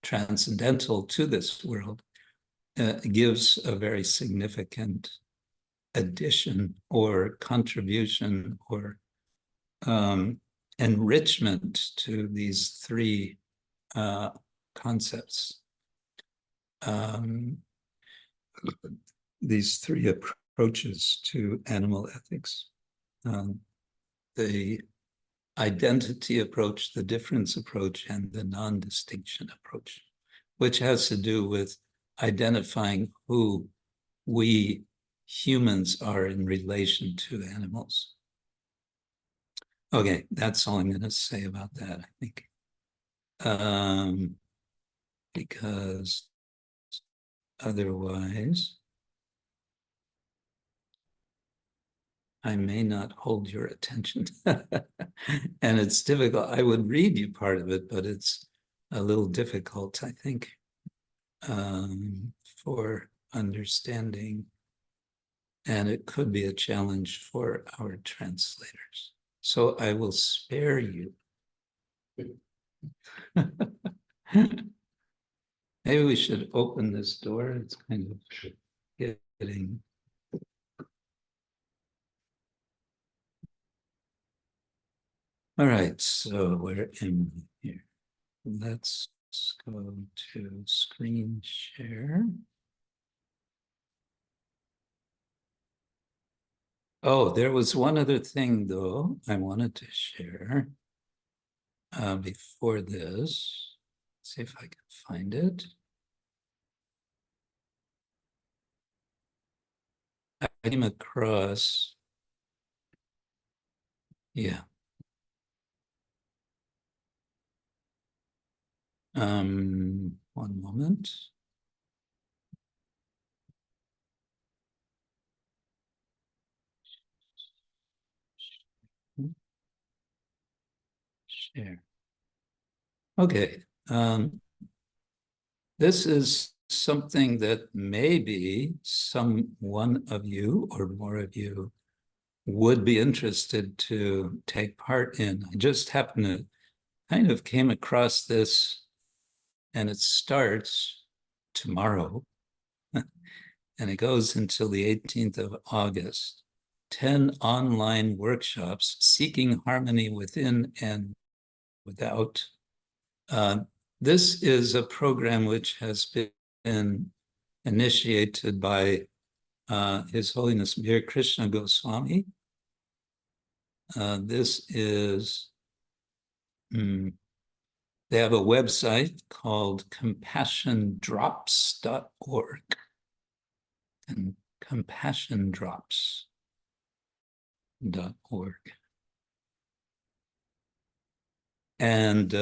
transcendental to this world, gives a very significant addition or contribution or enrichment to these 3 concepts. These 3 approaches to animal ethics. The identity approach, the difference approach, and the non-distinction approach, which has to do with identifying who we humans are in relation to animals. Okay, that's all I'm going to say about that, I think. Because otherwise, I may not hold your attention. And it's difficult. I would read you part of it, but it's a little difficult, I think, for understanding. And it could be a challenge for our translators. So I will spare you. Maybe we should open this door. It's kind of getting... All right, so where am I here? Let's go to screen share. Oh, there was one other thing, though, I wanted to share before this. Let's see if I can find it. I came across, yeah. One moment. Share. Okay. This is something that maybe one of you or more of you would be interested to take part in. I just happened to kind of came across this, and it starts tomorrow, and it goes until the 18th of August. 10 online workshops seeking harmony within and without. This is a program which has been initiated by His Holiness Sri Krishna Swami. This is, they have a website called compassiondrops.org, and compassiondrops.org. And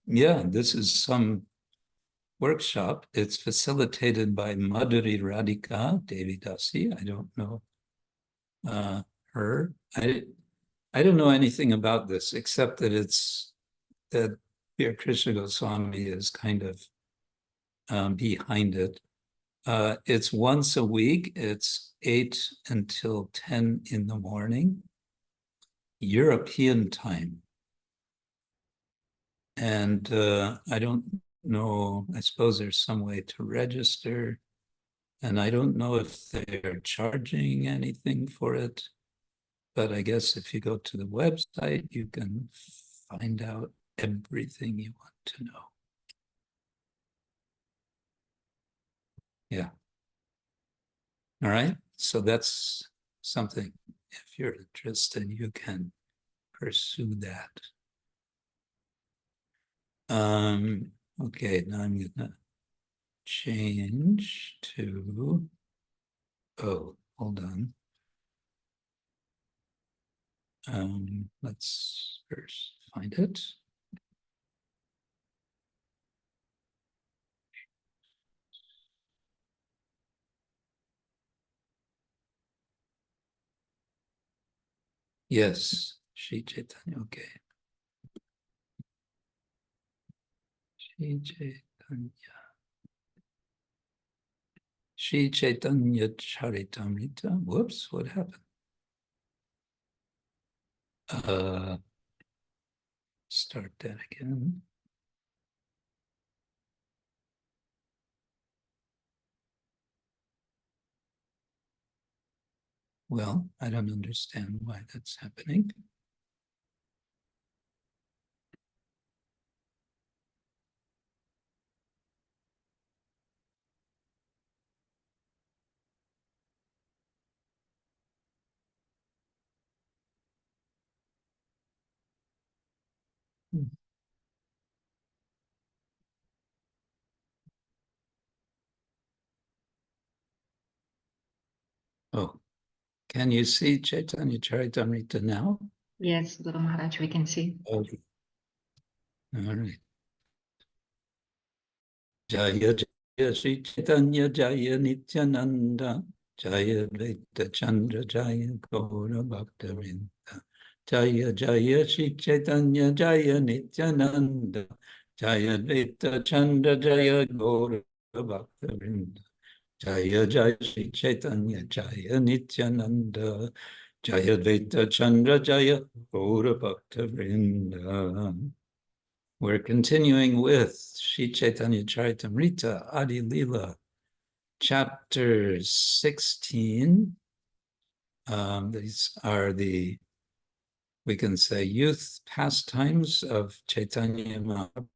yeah, this is some workshop. It's facilitated by Madhuri Radhika Devi Dasi. I don't know her. I don't know anything about this except that that Sri Krishna Goswami is kind of behind it. It's once a week. It's 8 until 10 in the morning, European time. And I don't know, I suppose there's some way to register. And I don't know if they're charging anything for it. But I guess if you go to the website, you can find out everything you want to know. Yeah. All right. So that's something, if you're interested, you can pursue that. Okay, now I'm gonna change to, oh, hold on. Let's first find it. Yes, Sri Chaitanya, okay. Sri Chaitanya. Sri Chaitanya Charitamrita. Whoops, what happened? Start that again. Well, I don't understand why that's happening. Oh, can you see Chaitanya Charitamrita now? Yes, Guru Maharaj, we can see. Okay. All right. Jaya Jaya Sri Chaitanya Jaya Nityananda Jaya Vaita Chandra Jaya Gaura Bhaktavinda Jaya Jaya Sri Chaitanya Jaya Nityananda Jaya Vaita Chandra Jaya Gaura Bhaktavinda Jaya Jaya Sri Chaitanya Jaya Nityananda Jaya Vaita Chandra Jaya Gaura Bhaktavinda. We're continuing with Sri Chaitanya Charitamrita, Adi Lila, chapter 16. These are the, we can say, youth pastimes of Chaitanya Mahaprabhu.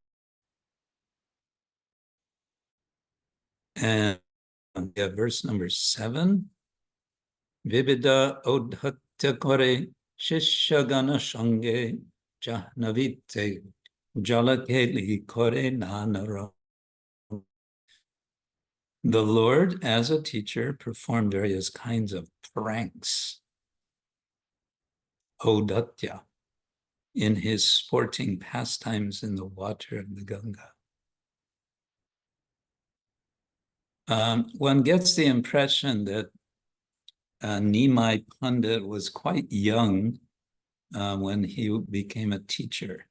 And we have verse number 7. Vibida odhatya kore shishagana shange jahnavite jalakeli kore nanara. The Lord, as a teacher, performed various kinds of pranks, odatya, in his sporting pastimes in the water of the Ganga. One gets the impression that Nimai Pandit was quite young when he became a teacher.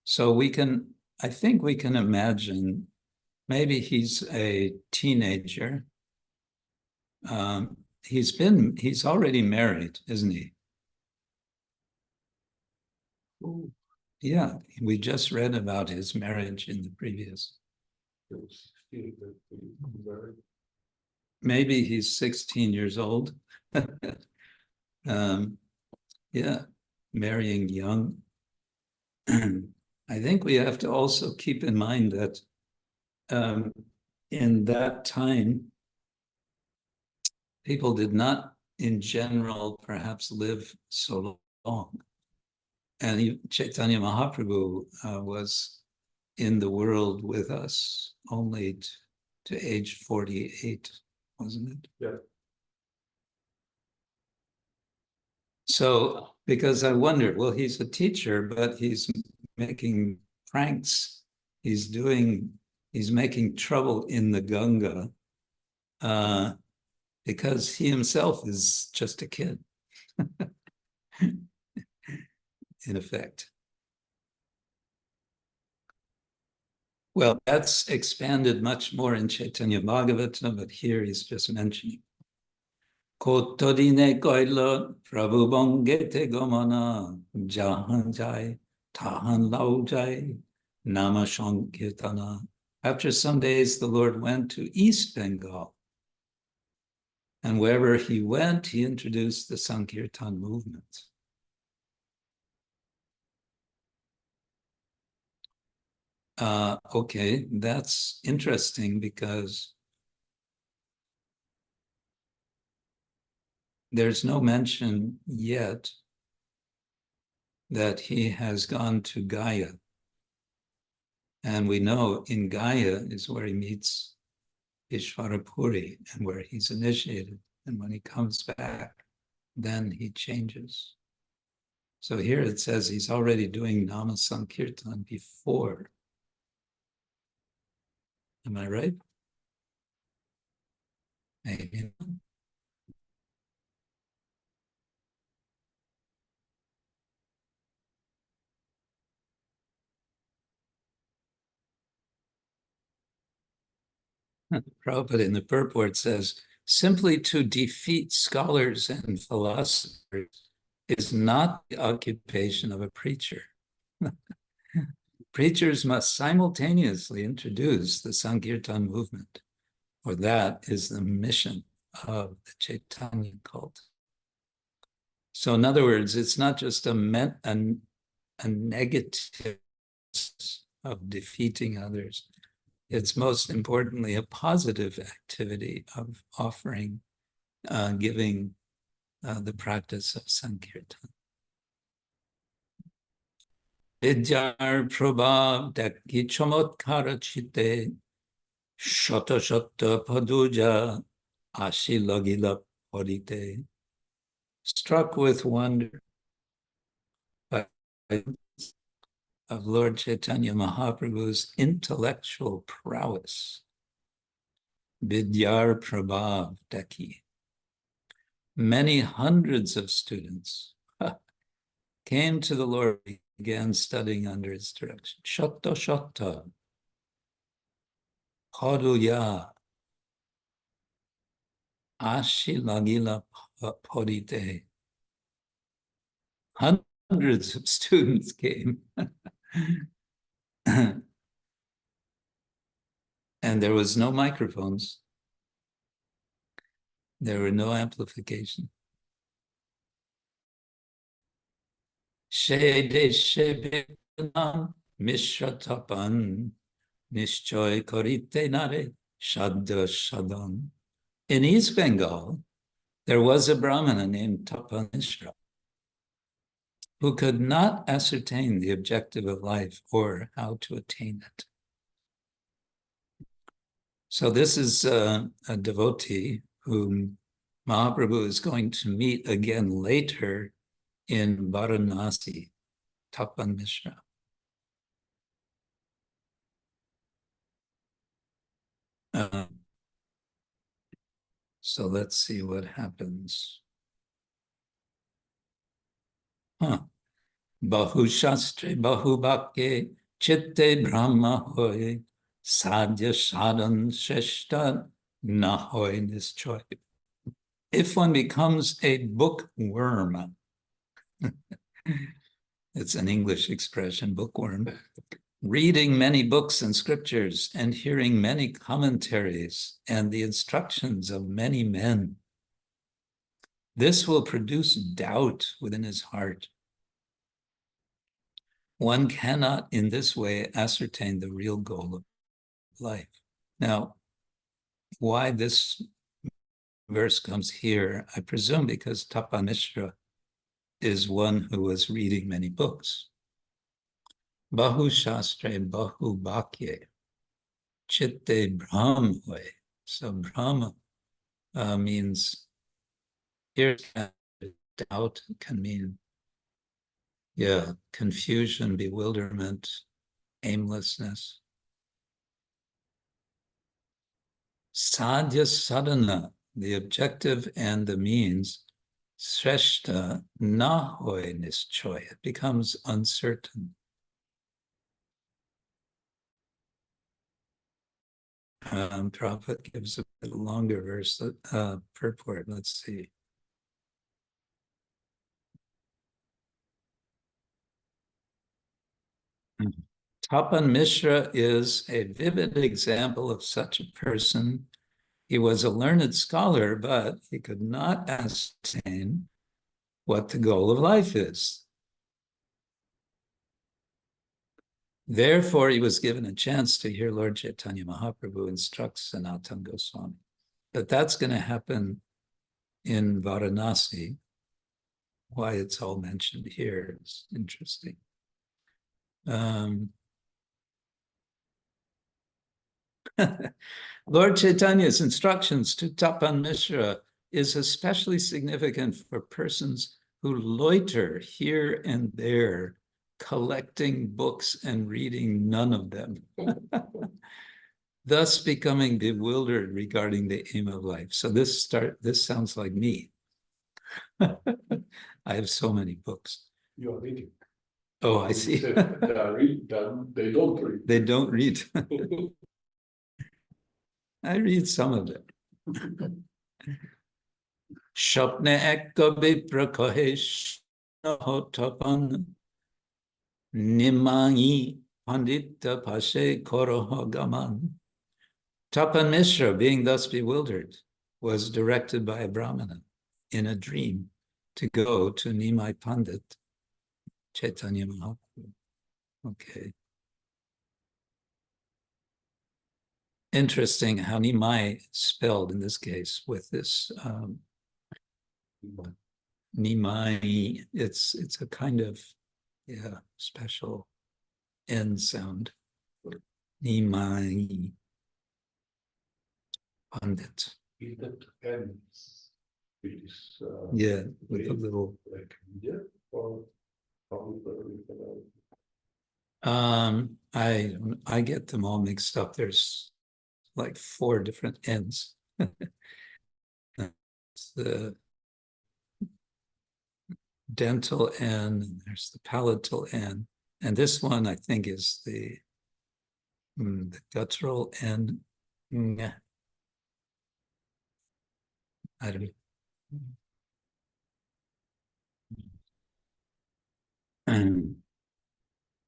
So we can, I think we can imagine, maybe he's a teenager. He's already married, isn't he? Ooh. Yeah, we just read about his marriage in the previous. It was 16 that he married. Maybe he's 16 years old. Yeah, marrying young. I think we have to also keep in mind that in that time, people did not, in general, perhaps live so long. And Chaitanya Mahaprabhu was in the world with us only to age 48, wasn't it? Yeah. So, because I wondered, well, he's a teacher, but he's making pranks. He's making trouble in the Ganga because he himself is just a kid, in effect. Well, that's expanded much more in Chaitanya Bhagavata, but here he's just mentioning. Kotodine koilo Prabhu bongete gomana jahan jai tahan lau jai nama sankirtana. After some days, the Lord went to East Bengal. And wherever he went, he introduced the Sankirtan movement. Okay, that's interesting because there's no mention yet that he has gone to Gaya. And we know in Gaya is where he meets Ishvarapuri and where he's initiated. And when he comes back, then he changes. So here it says he's already doing Nama Sankirtan before. Am I right? Maybe. Prabhupada in the purport says, simply to defeat scholars and philosophers is not the occupation of a preacher. Preachers must simultaneously introduce the Sankirtan movement, for that is the mission of the Chaitanya cult. So in other words, it's not just a negative of defeating others. It's most importantly a positive activity of offering, giving the practice of Sankirtan. Vidyar prabhav daki chamotkara chitte shata shata paduja ashilagila parite. Struck with wonder by of Lord Chaitanya Mahaprabhu's intellectual prowess. Vidyar prabhav daki. Many hundreds of students came to the Lord, began studying under his direction. Shata shata, doyā, ashilagila parite. Hundreds of students came. And there was no microphones. There were no amplification. Shede shebekanam mishratapan nishchoy korite nare shadda shadan. In East Bengal, there was a Brahmana named Tapan Mishra who could not ascertain the objective of life or how to attain it. So this is a devotee whom Mahaprabhu is going to meet again later in Varanasi, Tapan Mishra. So let's see what happens. Bahu shastre bahu bhakye chitte brahma hoy sadhya sadhan shreshta na hoy nischoy. If one becomes a bookworm, it's an English expression, bookworm, reading many books and scriptures and hearing many commentaries and the instructions of many men, this will produce doubt within his heart. One cannot in this way ascertain the real goal of life. Now, why this verse comes here, I presume because Tapan Mishra is one who was reading many books. Bahu shastre bahu bhakye chitte brahmwe. So Brahma means, here doubt can mean, confusion, bewilderment, aimlessness. Sadhya sadhana, the objective and the means, shreshta na hoy nischoy, it becomes uncertain. Prabhupada gives a bit longer verse purport. Let's see. Tapan Mishra is a vivid example of such a person He was a learned scholar, but he could not ascertain what the goal of life is. Therefore, he was given a chance to hear Lord Chaitanya Mahaprabhu instruct Sanatana Goswami. But that's going to happen in Varanasi. Why it's all mentioned here is interesting. Lord Chaitanya's instructions to Tapan Mishra is especially significant for persons who loiter here and there, collecting books and reading none of them, thus becoming bewildered regarding the aim of life. So this sounds like me. I have so many books. You are reading. Oh, I see. They don't read. They don't read. I read some of it. Shapne ekkabi prakahesh tapan nimangi patita-pāvana-hetu Koro gaman. Tapan Mishra, being thus bewildered, was directed by a Brahmana in a dream to go to Nimai Pandit, Chaitanya Mahaprabhu. Okay. Interesting how Nimai spelled in this case with this Nimai. It's a kind of special N sound. Nimai Pandit. Is that N? It is with a little like India or I get them all mixed up. There's like 4 different N's. It's the dental N, and there's the palatal N, and this one I think is the guttural N. I don't know.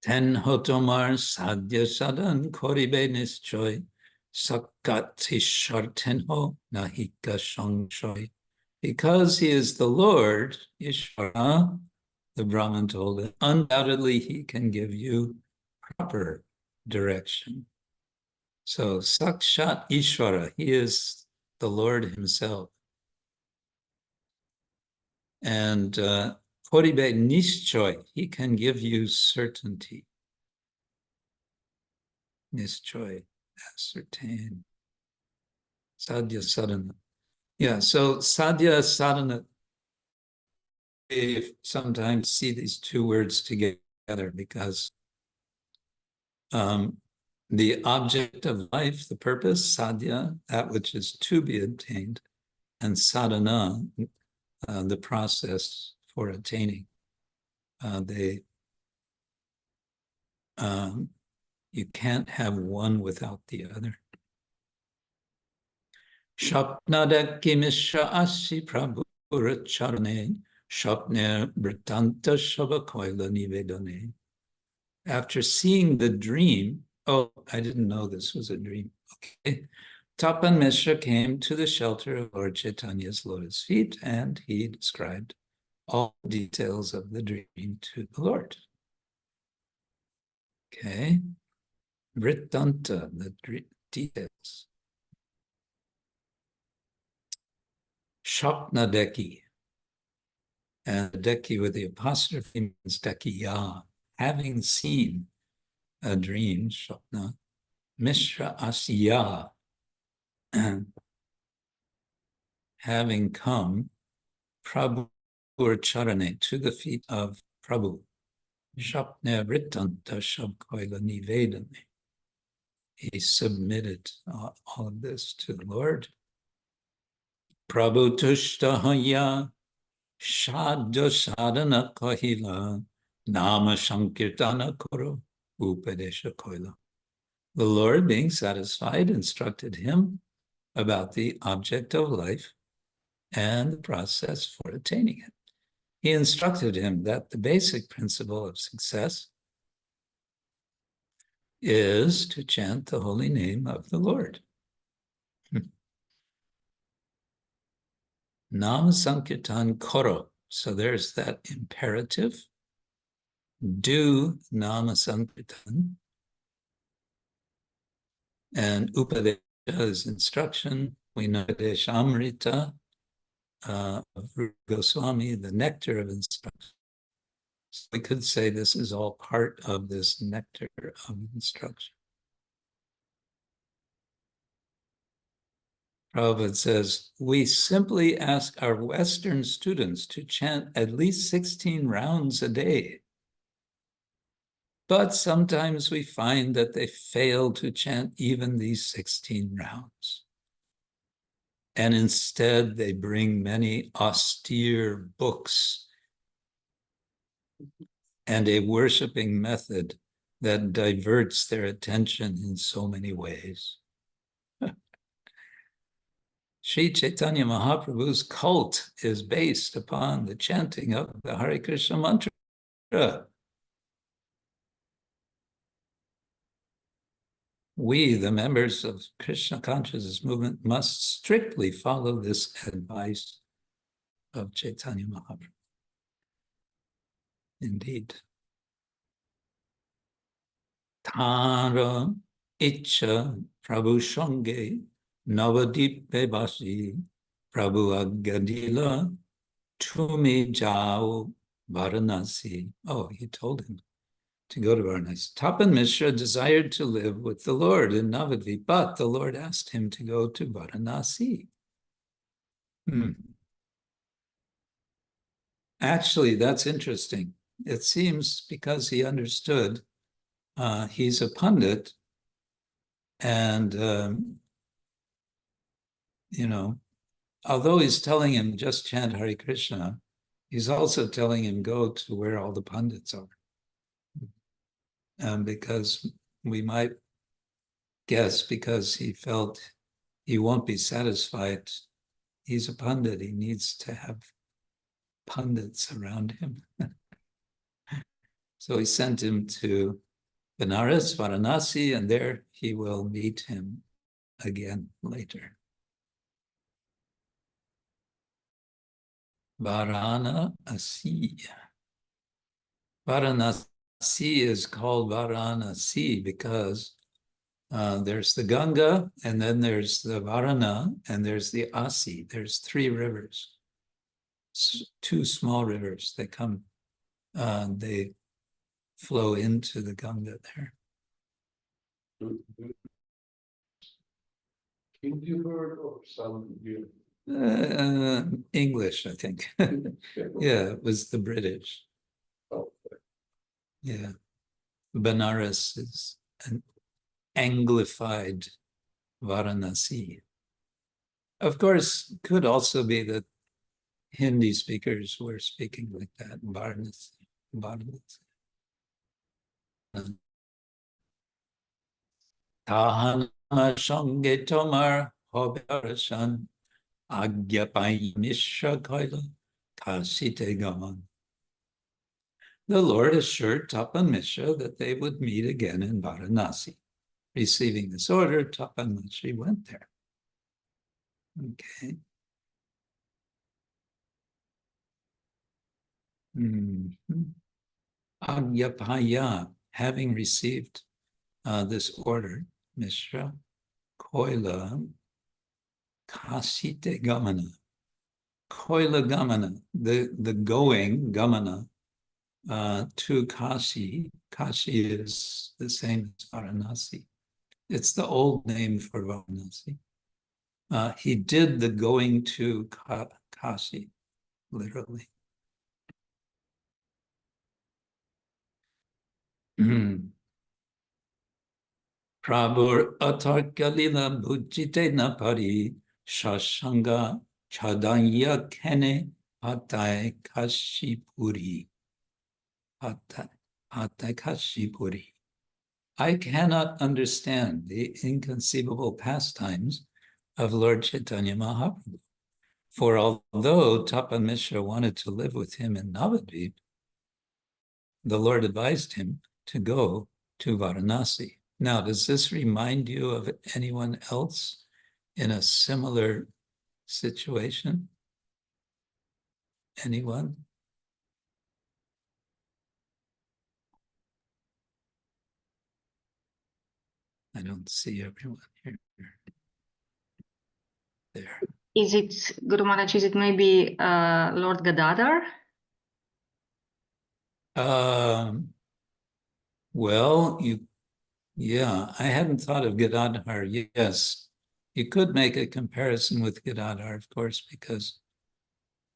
Ten hotomar sadhya sadan koribe nischoy sakati shartenho nahika shangshoy. Because he is the Lord, Ishvara, the Brahman told him, undoubtedly he can give you proper direction. So Sakshat Ishvara, he is the Lord himself. And Koribe Nischoy, he can give you certainty. Nischoy, ascertain. Sadhya sadhana. Yeah, so sadhya sadhana, we sometimes see these 2 words together because the object of life, the purpose, sadhya, that which is to be obtained, and sadhana, the process for attaining. You can't have one without the other. Shapnada Mishra Asi Prabhu Charane Shapne Britanta Shabakoila Nivedane. After seeing the dream, oh, I didn't know this was a dream. Okay. Tapan Mishra came to the shelter of Lord Chaitanya's lotus feet, and he described all the details of the dream to the Lord. Okay. Vrittanta, the details. Shapnadeki, and deki with the apostrophe means dekiya, having seen a dream, shapna, Mishra Asiya, having come, Prabhu Charane, to the feet of Prabhu, Shapne Vrittanta Shabkoila Nivedane. He submitted all of this to the Lord. Prabhu Tushtahaya Shadya Sadhana Kahila Nama Sankirtana Koro Upadesha Koila. The Lord, being satisfied, instructed him about the object of life and the process for attaining it. He instructed him that the basic principle of success is to chant the holy name of the Lord. Nama Sankirtan Koro. So there's that imperative. Do Nama Sankirtan. And Upadesha is instruction. We know Deshamrita of Goswami, the nectar of instruction. So we could say this is all part of this nectar of instruction. Prabhupada says, we simply ask our Western students to chant at least 16 rounds a day. But sometimes we find that they fail to chant even these 16 rounds. And instead they bring many austere books and a worshiping method that diverts their attention in so many ways. Sri Chaitanya Mahaprabhu's cult is based upon the chanting of the Hare Krishna mantra. We, the members of Krishna consciousness movement, must strictly follow this advice of Chaitanya Mahaprabhu. Indeed. Tara Icha Prabhu Shange Navadipe Basi Prabhu Agadila Tumi Jao Varanasi. Oh, he told him to go to Varanasi. Tapan Mishra desired to live with the Lord in Navadvip, but the Lord asked him to go to Varanasi. Actually, that's interesting. It seems because he understood he's a pundit, and you know, although he's telling him just chant Hare Krishna, he's also telling him go to where all the pundits are. Because we might guess because he felt he won't be satisfied. He's a pundit. He needs to have pundits around him. So he sent him to Benares, Varanasi, and there he will meet him again later. Varanasi. Varanasi is called Varanasi because there's the Ganga, and then there's the Varana, and there's the Asi. There's 3 rivers, 2 small rivers that come, they flow into the Ganga there. Hindi word or some English, I think. Yeah, it was the British. Oh, Yeah. Benares is an Anglified Varanasi. Of course, could also be that Hindi speakers were speaking like that, Varanasi. Tahana Shange Tomar Hobarashan Agyapai Mishra Kaila Kasite Gaman. The Lord assured Tapan Mishra that they would meet again in Varanasi. Receiving this order, Tapan Mishra went there. Okay. Agyapaya, having received this order, Mishra, Koila, Kasite Gamana. Koila Gamana, the going, Gamana, to Kashi. Kashi is the same as Varanasi. It's the old name for Varanasi. He did the going to Kashi, literally. Prabhu atarkalila bhujite napari shashanga chadanya kene patai kashipuri. Patai kashipuri. I cannot understand the inconceivable pastimes of Lord Chaitanya Mahaprabhu. For although Tapan Mishra wanted to live with him in Navadvip, the Lord advised him to go to Varanasi. Now, does this remind you of anyone else in a similar situation? Anyone? I don't see everyone here. There. Is it, Guru Maharaj, is it maybe Lord Gadadhar? Well, yeah, I hadn't thought of Gadadhar. Yes, you could make a comparison with Gadadhar, of course, because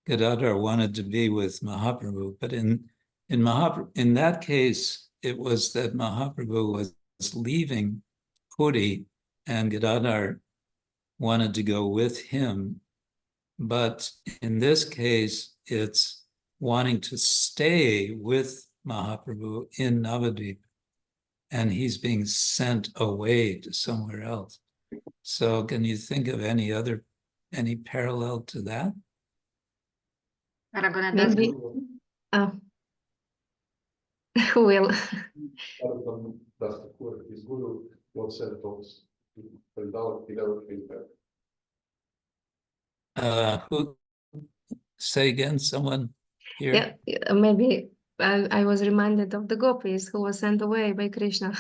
Gadadhar wanted to be with Mahaprabhu, but in that case, it was that Mahaprabhu was leaving Puri and Gadadhar wanted to go with him. But in this case, it's wanting to stay with Mahaprabhu in Navadvip, and he's being sent away to somewhere else. So can you think of any parallel to that? Maybe who will? Thakura, his guru was sent us to Vrindavan, he never came back. Who say again? Someone here? Yeah, maybe I was reminded of the gopis who was sent away by Krishna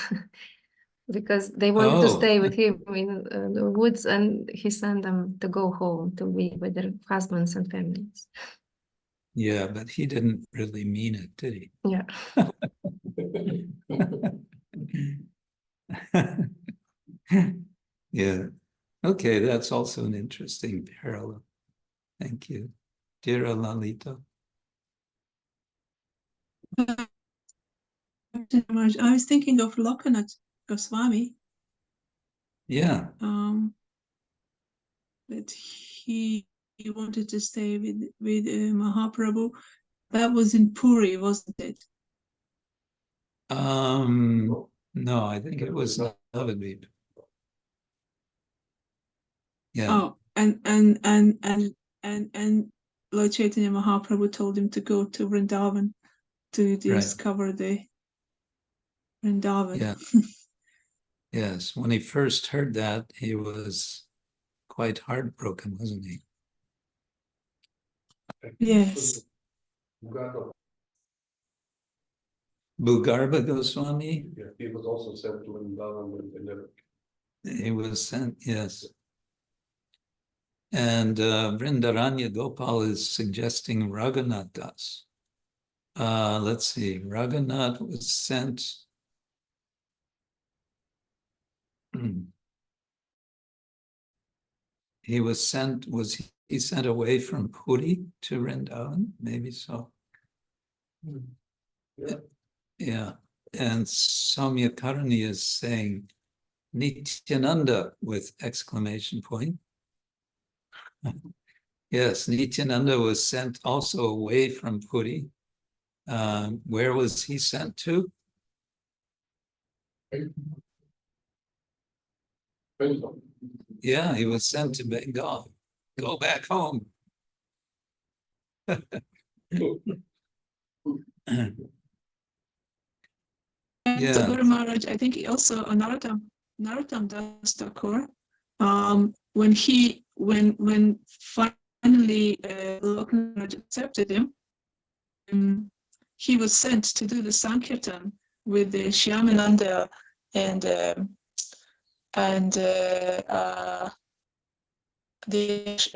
because they wanted to stay with him in the woods, and he sent them to go home to be with their husbands and families. Yeah, but he didn't really mean it, did he? Yeah. Yeah. Okay, that's also an interesting parallel. Thank you. Dear Lalita. I was thinking of Lokanath Goswami. Yeah. That he wanted to stay with Mahaprabhu. That was in Puri, wasn't it? No, I think it was Navadvip. Yeah. Oh, and Lord Chaitanya Mahaprabhu told him to go to Vrindavan to discover the Vrindavan. Yeah. Yes, when he first heard that, he was quite heartbroken, wasn't he? Yes. Bhugarbha Goswami? Yeah, he was also sent to Vrindavan when they never. He was sent, yes. And Vrindaranya Gopal is suggesting Raghunath Das. Let's see, Raghunath was sent. He was sent away from Puri to Vrindavan? Maybe so. Yeah. And Soumya Karani is saying Nityananda with exclamation point. Yes, Nityananda was sent also away from Puri. Where was he sent to? Yeah, he was sent to Bengal. Go back home. And Guru Maharaj, I think he also Narottama Das Thakura. When finally Lokanath accepted him, he was sent to do the Sankirtan with the Shyamananda and the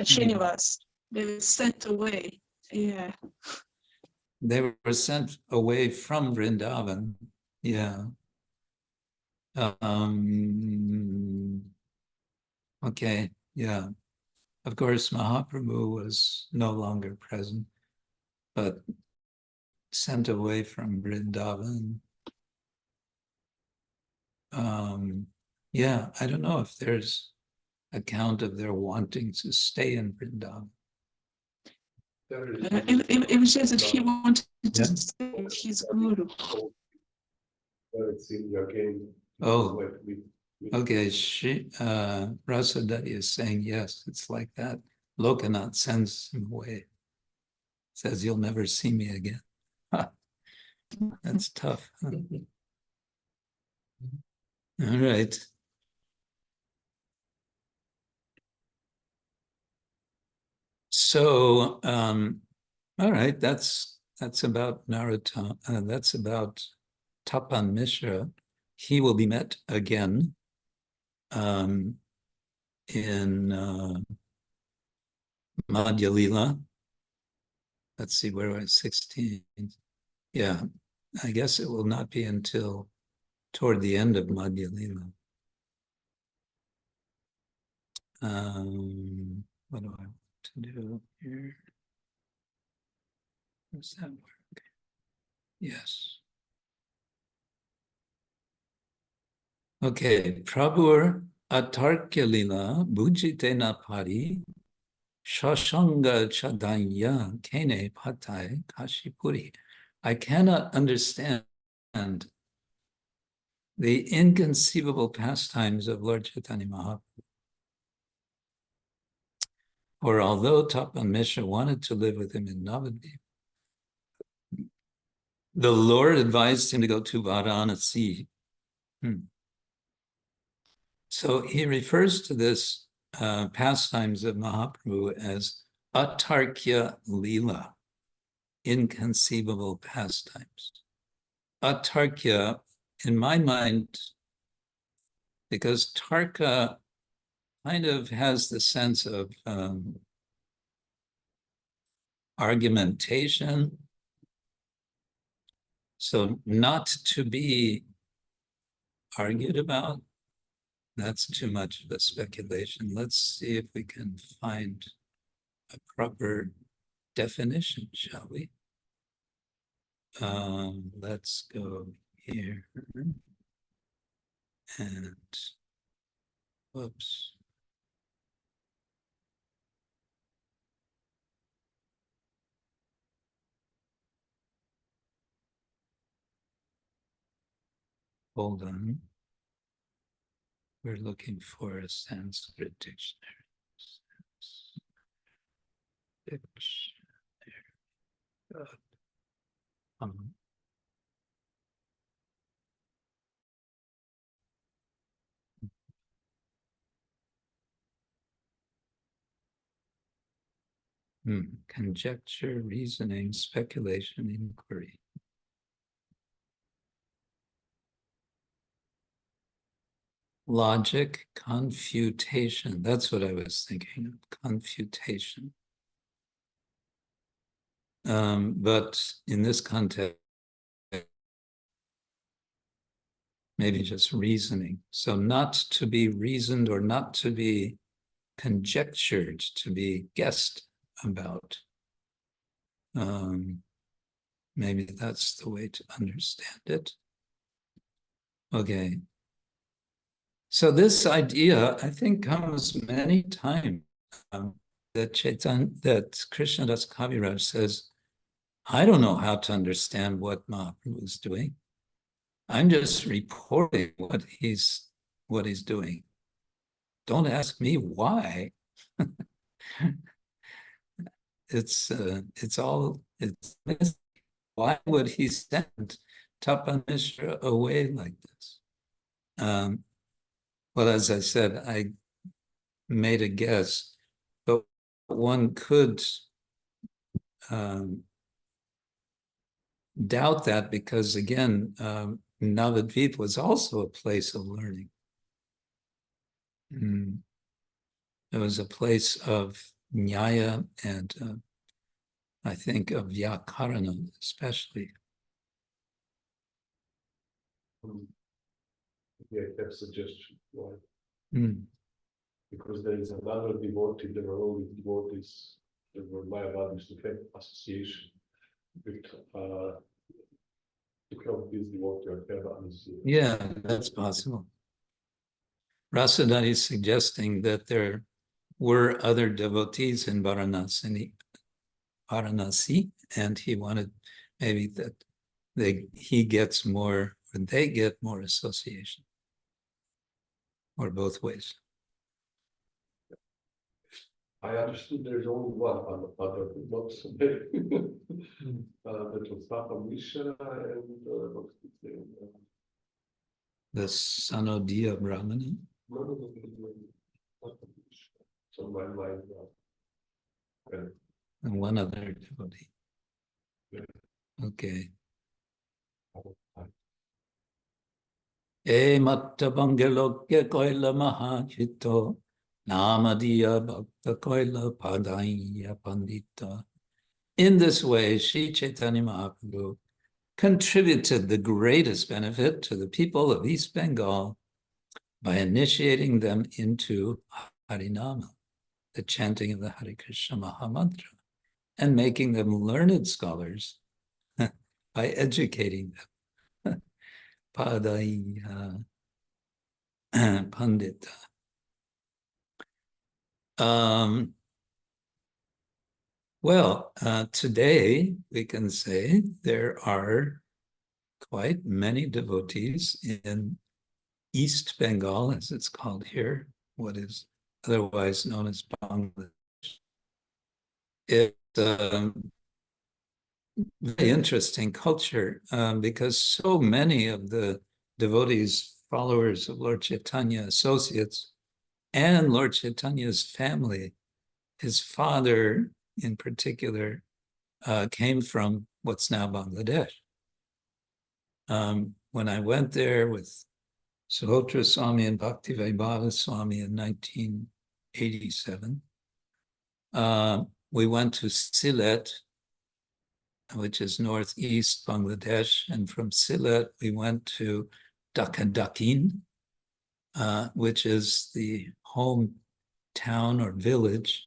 Srinivas. They were sent away. Yeah. They were sent away from Vrindavan. Yeah. Okay. Yeah. Of course, Mahaprabhu was no longer present, but sent away from Vrindavan. Yeah, I don't know if there's account of their wanting to stay in Vrindavan. It was just that he wanted to stay with his guru. Oh, okay. Rasadati is saying yes, it's like that. Lokanath sends him away. Says you'll never see me again. That's tough. Huh? All right. So All right, that's about Narottama. That's about Tapan Mishra. He will be met again in Madhya Lila. Let's see, where was 16? Yeah, I guess it will not be until toward the end of Madhya Lila. What do I want to do here? Does that work? Yes. Okay, Prabhu atarkya lila bhujitena pari shashanga chadanya kene patai kashipuri. I cannot understand the inconceivable pastimes of Lord Chaitanya Mahaprabhu. For although Tapan Mishra wanted to live with him in Navadvip, the Lord advised him to go to Varanasi. So he refers to this pastimes of Mahaprabhu as atarkya lila, inconceivable pastimes. Atarkya, in my mind, because tarka kind of has the sense of argumentation. So not to be argued about, that's too much of a speculation. Let's see if we can find a proper definition, shall we? Let's go here. And, whoops. Hold on. We're looking for a Sanskrit dictionary. Conjecture, reasoning, speculation, inquiry. Logic, confutation. That's what I was thinking of, confutation. But in this context, maybe just reasoning. So not to be reasoned or not to be conjectured, to be guessed about. Maybe that's the way to understand it. Okay. So this idea, I think, comes many times that Krishna Das Kaviraj says, I don't know how to understand what Mahaprabhu is doing. I'm just reporting what he's doing. Don't ask me why. It's why would he send Tapan Mishra away like this? Well, as I said, I made a guess, but one could doubt that because, again, Navadvip was also a place of learning. It was a place of nyaya and I think of vyakarana especially. Yeah, that's a suggestion. Why? Because there is another devotee, there are always devotees, there were Mayavadis who had association with to help this devotee or have association. Yeah, that's possible. Rasadani is suggesting that there were other devotees in Varanasi, and he wanted maybe that he gets more, or they get more association, or both ways. I understood there's only one other, not so many. That was Tapan Mishra and what's his name? The Sanodia Brahmana. So my mind. And one other devotee. Okay. E matta bangelokya koila mahachito namadiya bhakta koila padaya pandita. In this way, Sri Chaitanya Mahaprabhu contributed the greatest benefit to the people of East Bengal by initiating them into Harinama, the chanting of the Hare Krishna Mahamantra, and making them learned scholars by educating them. Padaya Pandita. Today we can say there are quite many devotees in East Bengal, as it's called here, what is otherwise known as Bangladesh. It's a very interesting culture because so many of the devotees, followers of Lord Chaitanya, associates, and Lord Chaitanya's family, his father in particular, came from what's now Bangladesh. When I went there with Sāre Swami and Bhaktivedanta Swami in 1987, we went to Sylhet, which is northeast Bangladesh, and from Sylhet we went to Dakin, which is the hometown or village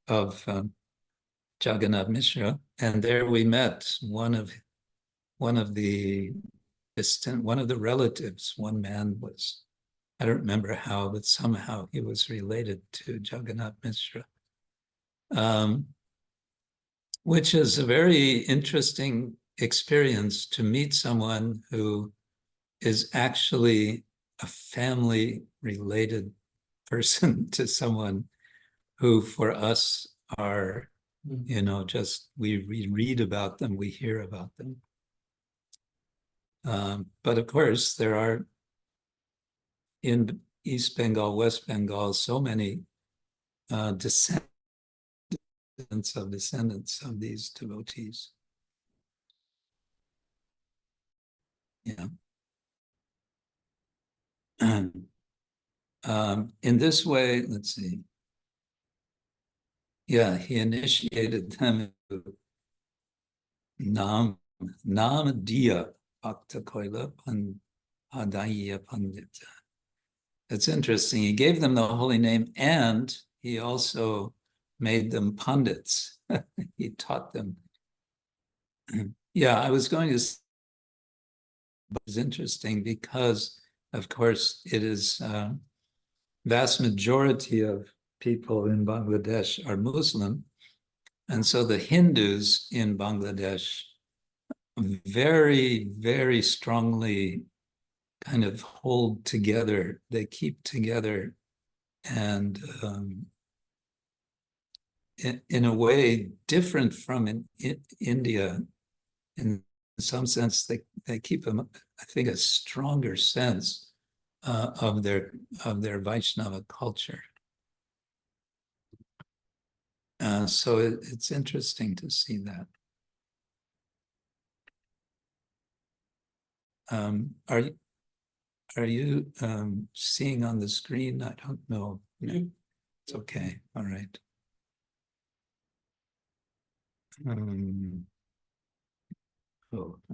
of Jagannath Mishra, and there we met one of the relatives. One man was, I don't remember how, but somehow he was related to Jagannath Mishra, which is a very interesting experience to meet someone who is actually a family-related person to someone who for us are, just we read about them, we hear about them. But of course, there are in East Bengal, West Bengal, so many descendants of these devotees. Yeah. In this way, let's see. Yeah, he initiated them into Nam Diya Bhakta Koila Padaya Pandita. It's interesting. He gave them the holy name and he also made them pandits. He taught them. Yeah, I was going to say, it's interesting because, of course, it is vast majority of people in Bangladesh are Muslim. And so the Hindus in Bangladesh very, very strongly kind of hold together. They keep together and in a way different from in India. In some sense, they keep I think, a stronger sense of their Vaishnava culture. So it's interesting to see that. Are you seeing on the screen? I don't know. No, it's okay. All right. I'm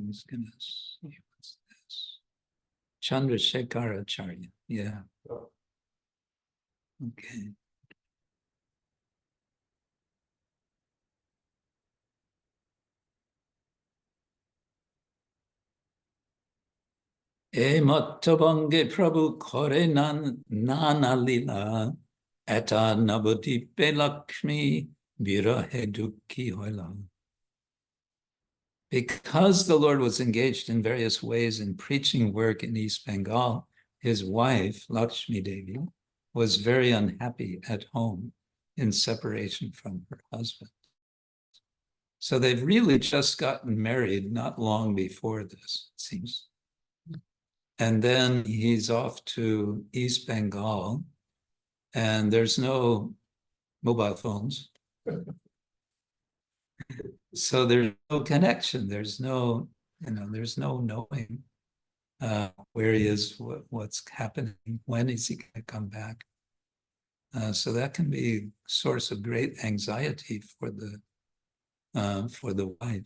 just gonna see what's this. Chandrasekhar Acharya. Yeah. Okay. E mattabange Prabhu kore nanalila eta navadipe lakshmi virahe dukhi hoila. Because the Lord was engaged in various ways in preaching work in East Bengal, his wife, Lakshmi Devi, was very unhappy at home in separation from her husband. So they've really just gotten married not long before this, it seems. And then he's off to East Bengal, and there's no mobile phones. So there's no connection. There's no, there's no knowing where he is, what's happening, when is he going to come back. So that can be a source of great anxiety for the wife.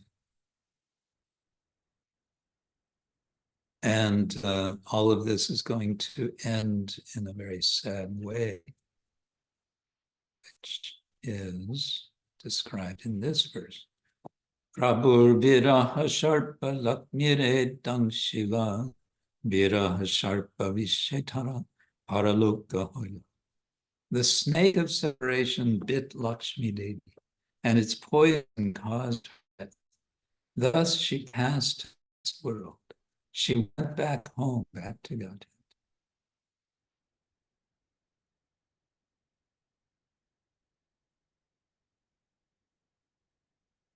And all of this is going to end in a very sad way, which is described in this verse. Prabhu viraha sharpa lakmire dang shila viraha sharpa vishetara paralokta hoila. The snake of separation bit Lakshmi Devi, and its poison caused her death. Thus she passed this world. She went back home, back to Godhead.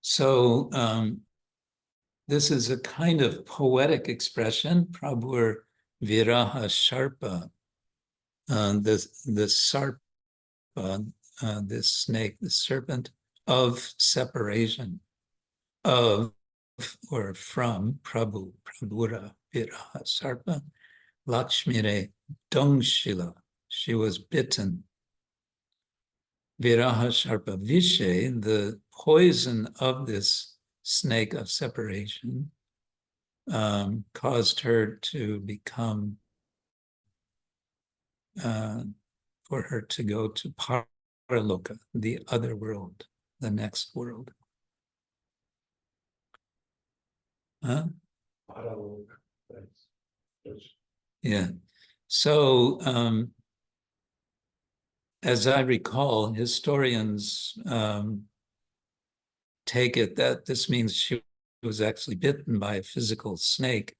So this is a kind of poetic expression. Prabhu viraha sharpa, the sarpa, this snake, the serpent of separation, of or from Prabhu, Prabhura viraha sarpa, Lakshmire dungshila, she was bitten. Viraha sharpa vishe, the poison of this snake of separation, caused her to become, for her to go to paraloka, the other world, the next world. Huh? Yeah. So, as I recall, historians take it that this means she was actually bitten by a physical snake,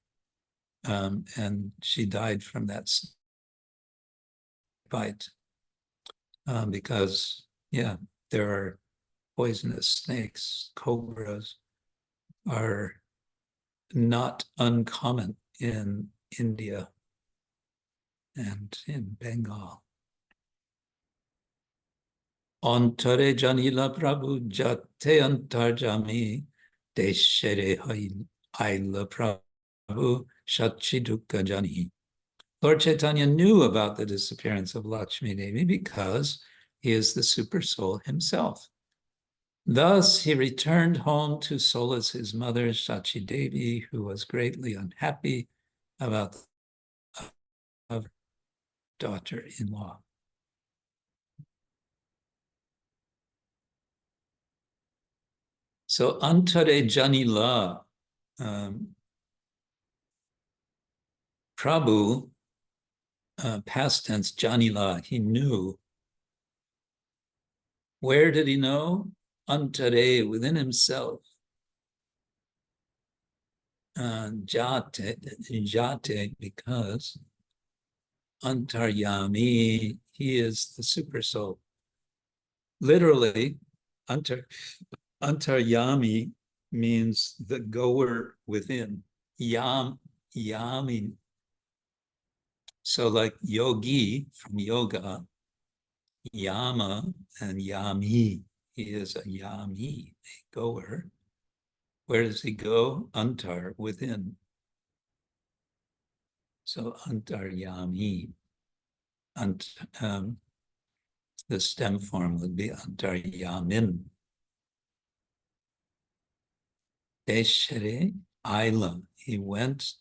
and she died from that bite, because, yeah, there are poisonous snakes. Cobras are not uncommon in India and in Bengal. Antare janila Prabhu jate antarjami deshere aila Prabhu shachiduka jani. Lord Chaitanya knew about the disappearance of Lakshmi Devi because he is the super soul himself. Thus, he returned home to solace his mother, Shachi Devi, who was greatly unhappy about her daughter-in-law. So, antare janila, Prabhu, past tense, janila, he knew. Where did he know? Antare, within himself. Jate, because antaryami, he is the super soul. Literally, antaryami means the goer within. Yami. So like yogi from yoga, yama and yami. He is a yami, a goer. Where does he go? Antar, within. So antaryami. The stem form would be antaryamin. Deshere Aila. He went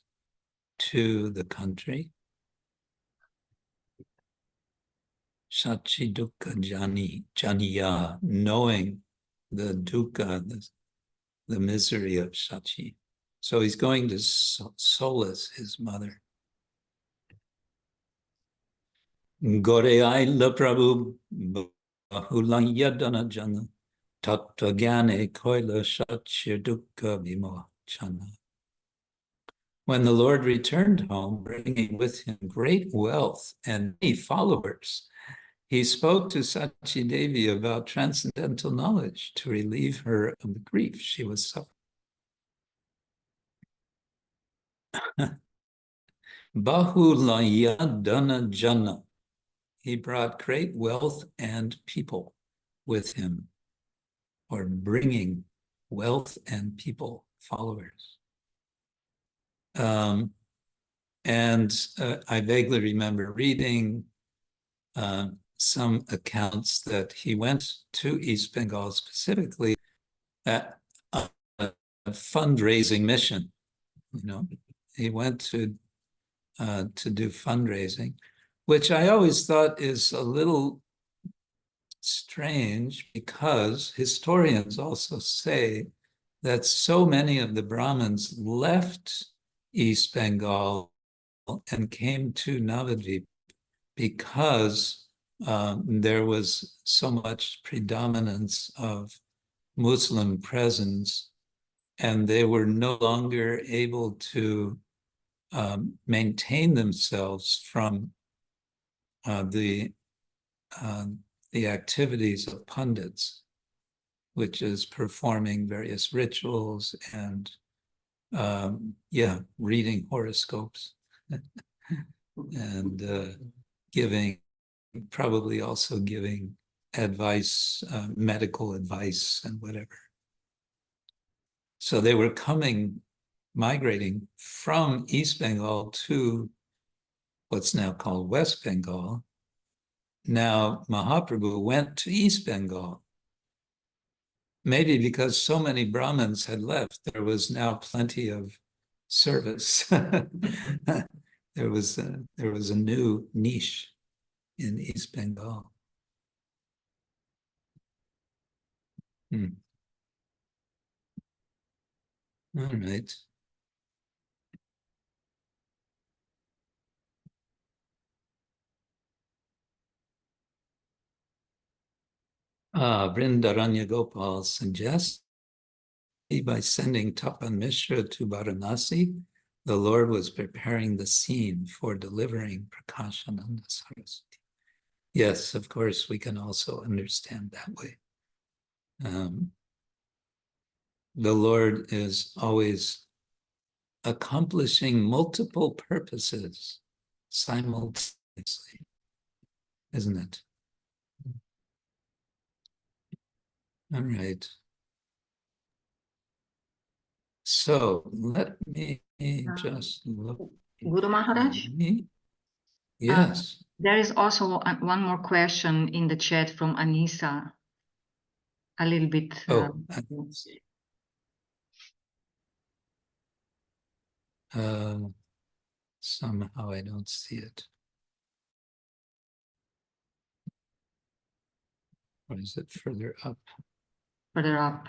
to the country. Shachi dukkha janiya, knowing the dukkha, the misery of Shachi. So he's going to solace his mother. Gore Aila Prabhu Bahulanyadana Jana Tattva Gyane Koila Shachya Dukkha Vimochana. When the Lord returned home, bringing with him great wealth and many followers, he spoke to Sachi Devi about transcendental knowledge to relieve her of the grief she was suffering. Bahulayadana Jana. He brought great wealth and people with him, or bringing wealth and people, followers. I vaguely remember reading some accounts that he went to East Bengal specifically at a fundraising mission. You know, he went to do fundraising, which I always thought is a little strange because historians also say that so many of the Brahmins left East Bengal and came to Navadvip because there was so much predominance of Muslim presence, and they were no longer able to maintain themselves from the activities of pundits, which is performing various rituals and reading horoscopes and probably also giving advice, medical advice and whatever. So they were migrating from East Bengal to what's now called West Bengal. Now Mahaprabhu went to East Bengal, maybe because so many Brahmins had left. There was now plenty of service. There was a new niche in East Bengal. All right. Vrindaranya Gopal suggests by sending Tapan Mishra to Varanasi, the Lord was preparing the scene for delivering Prakashananda Saraswati. Yes, of course, we can also understand that way. The Lord is always accomplishing multiple purposes simultaneously, isn't it? All right. So let me just look. Guru Maharaj? Yes. There is also one more question in the chat from Anisa. A little bit. Somehow I don't see it. Or is it further up? Further up,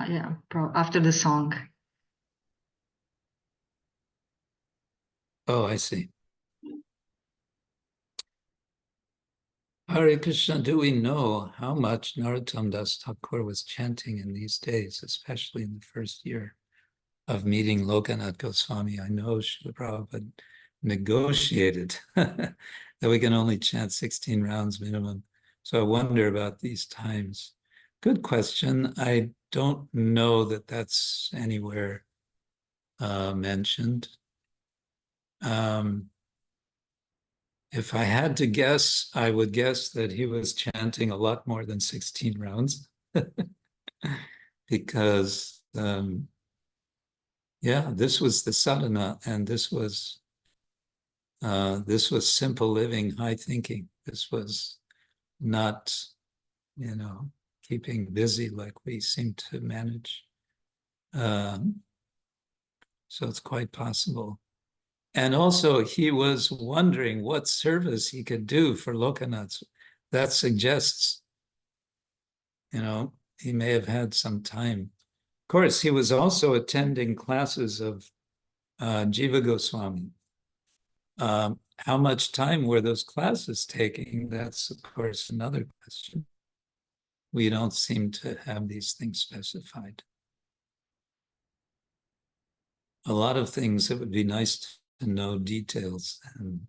yeah, after the song. Oh, I see. Hare Krishna, do we know how much Narottama Das Thakur was chanting in these days, especially in the first year of meeting Lokanath Goswami? I know Srila Prabhupada negotiated that we can only chant 16 rounds minimum. So I wonder about these times. Good question. I don't know that that's anywhere mentioned. If I had to guess, I would guess that he was chanting a lot more than 16 rounds because, this was the sadhana, and this was simple living, high thinking. This was not, keeping busy like we seem to manage. So it's quite possible. And also he was wondering what service he could do for Lokanath. That suggests, he may have had some time. Of course, he was also attending classes of Jiva Goswami. How much time were those classes taking? That's, of course, another question. We don't seem to have these things specified. A lot of things, it would be nice to know details, and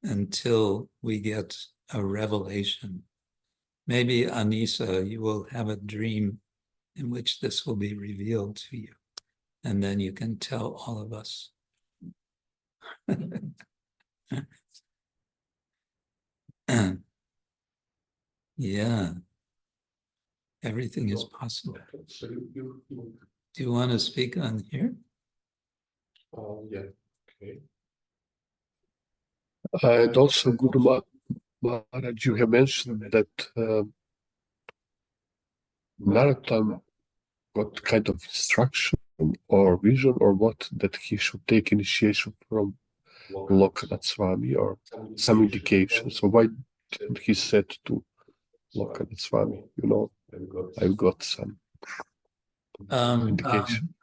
until we get a revelation. Maybe, Anisa, you will have a dream in which this will be revealed to you, and then you can tell all of us. Yeah. everything is possible. So you Do you want to speak on here? yeah, okay. And also, Guru Maharaj, you have mentioned that Narottama got kind of instruction or vision or what, that he should take initiation from Lokanath Swami or some indication. So why didn't he said to Lokanath Swami, you know, I've got some indication?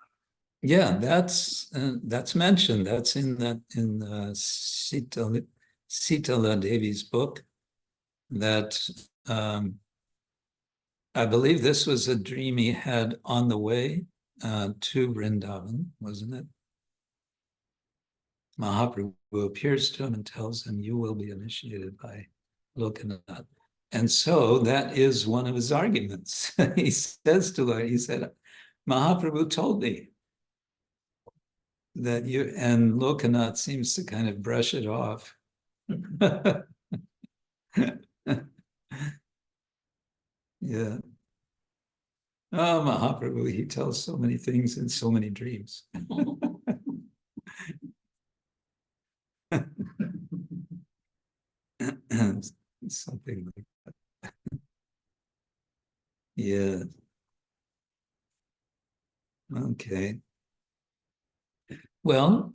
Yeah, that's mentioned. That's in Sitala Devi's book. That I believe this was a dream he had on the way to Vrindavan, wasn't it? Mahaprabhu appears to him and tells him, "You will be initiated by Lokanath." And so that is one of his arguments. He says to her, he said, Mahaprabhu told me that you, and Lokanath seems to kind of brush it off. Yeah. Oh, Mahaprabhu, he tells so many things in so many dreams. Something like that. Yeah. Okay. Well,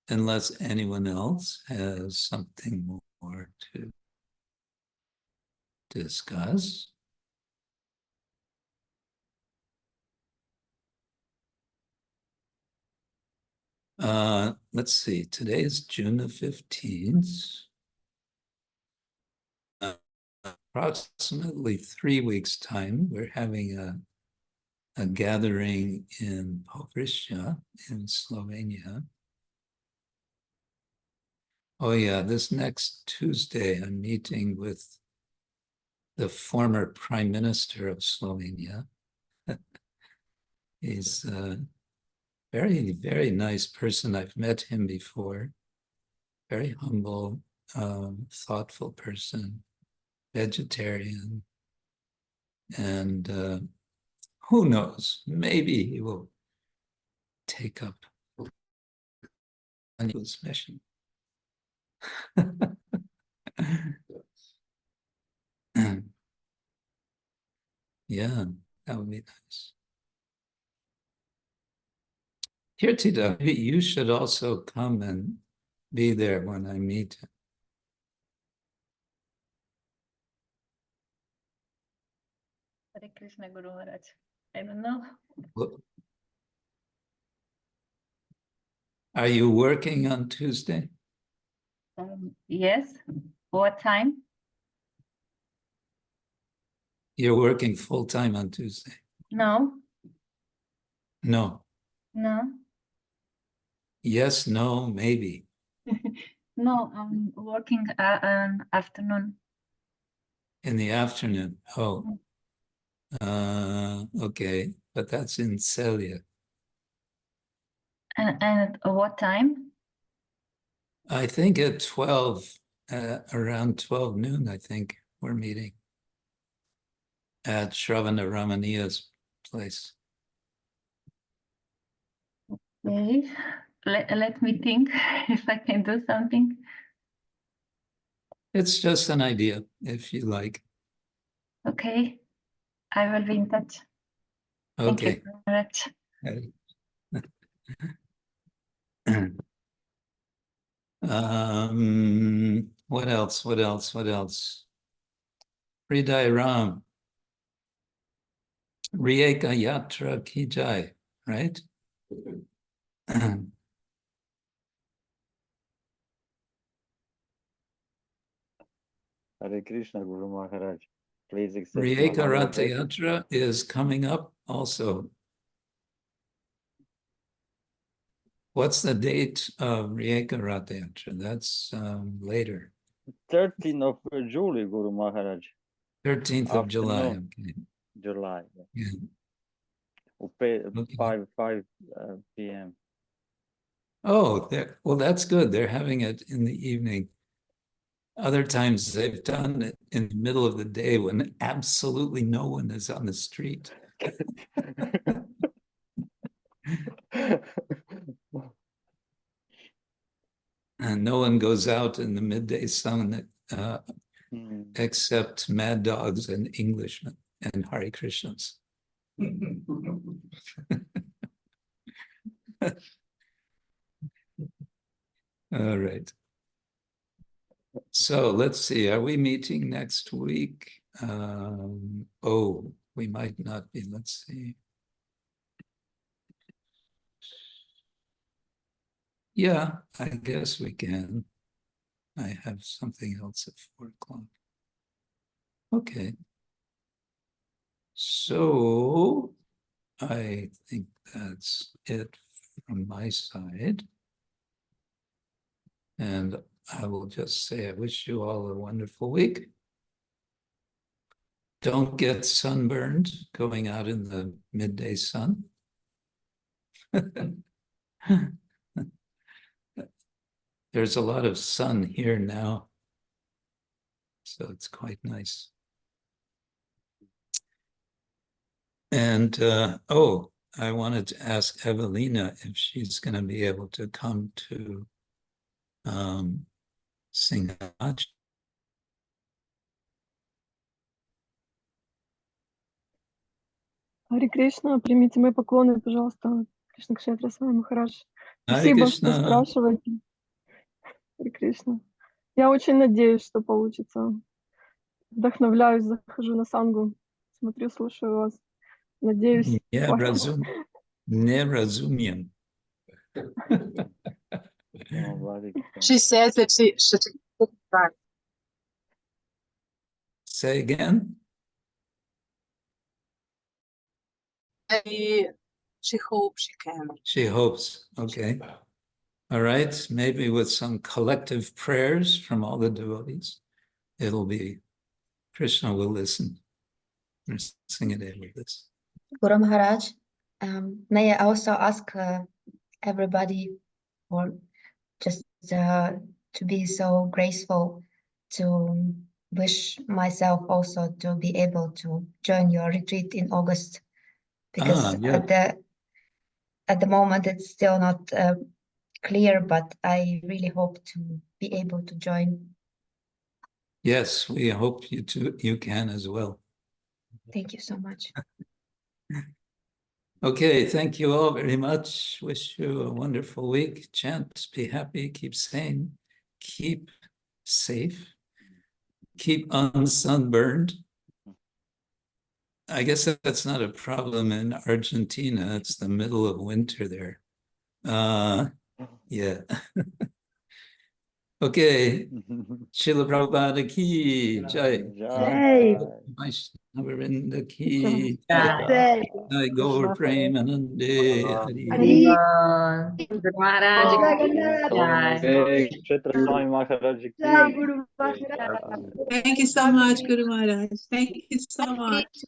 unless anyone else has something more to discuss. Let's see, today is June the 15th. Approximately 3 weeks' time, we're having a gathering in Croatia, in Slovenia. Oh yeah, this next Tuesday, I'm meeting with the former Prime Minister of Slovenia. He's a very, very nice person. I've met him before. Very humble, thoughtful person, vegetarian. And who knows, maybe he will take up his mission. Yeah, that would be nice. Kirtida, maybe you should also come and be there when I meet him. Hare Krishna, Guru Maharaj. I don't know. Are you working on Tuesday? Yes. What time? You're working full-time on Tuesday? No. No. No. Yes, no, maybe. No, I'm working an afternoon. In the afternoon. Oh. Okay, but that's in Celia. And at what time? I think at 12, around 12 noon, I think we're meeting at Shravana Ramania's place. Okay. Let me think if I can do something. It's just an idea, if you like. Okay. I will be in touch. Okay. Thank you very much. What else? What else? What else? Hriday Ram. Rieka Yatra Ki Jai, right? Hare Krishna, Guru Maharaj. Please accept Rieka Ratha Yatra is coming up also. What's the date of Rieka Ratha Yatra? That's later. 13th of July, Guru Maharaj. 13th of July. Okay. July. Yeah. Okay. Okay. 5 p.m. Oh, well, that's good. They're having it in the evening. Other times they've done it in the middle of the day when absolutely no one is on the street. And no one goes out in the midday sun except mad dogs and Englishmen and Hare Krishnas. All right. So let's see, are we meeting next week? Oh, we might not be, let's see. Yeah, I guess we can. I have something else at 4 o'clock. Okay. So I think that's it from my side. And I will just say I wish you all a wonderful week. Don't get sunburned going out in the midday sun. There's a lot of sun here now, so it's quite nice. And oh, I wanted to ask Evelina if she's going to be able to come to Sanga. Харе Кришна, примите мои поклоны, пожалуйста, Кришна Кшетра Свами Махарадж. Харе Спасибо, что Кришна. спрашиваете. Харе Кришна. Я очень надеюсь, что получится. Вдохновляюсь, захожу на сангу, смотрю, слушаю вас. Надеюсь. Не разумеем. She says that she should. Say again. She hopes she can. She hopes. Okay. All right. Maybe with some collective prayers from all the devotees, it'll be, Krishna will listen. We're singing it with this. Guru Maharaj, may I also ask everybody, or just to be so graceful, to wish myself also to be able to join your retreat in August, because at the moment it's still not clear, but I really hope to be able to join. Yes, we hope you can as well. Thank you so much. Okay, thank you all very much. Wish you a wonderful week. Chant, be happy, keep sane, keep safe, keep unsunburned. I guess that's not a problem in Argentina. It's the middle of winter there. Yeah. Okay. Srila Prabhupada ki jai. Jai. Vaishnava ki jai. Jai Gaur Premanande Hari. Guru Maharaj ki Kshetra Swami Maharaj ki. Thank you so much, Guru Maharaj. Thank you so much.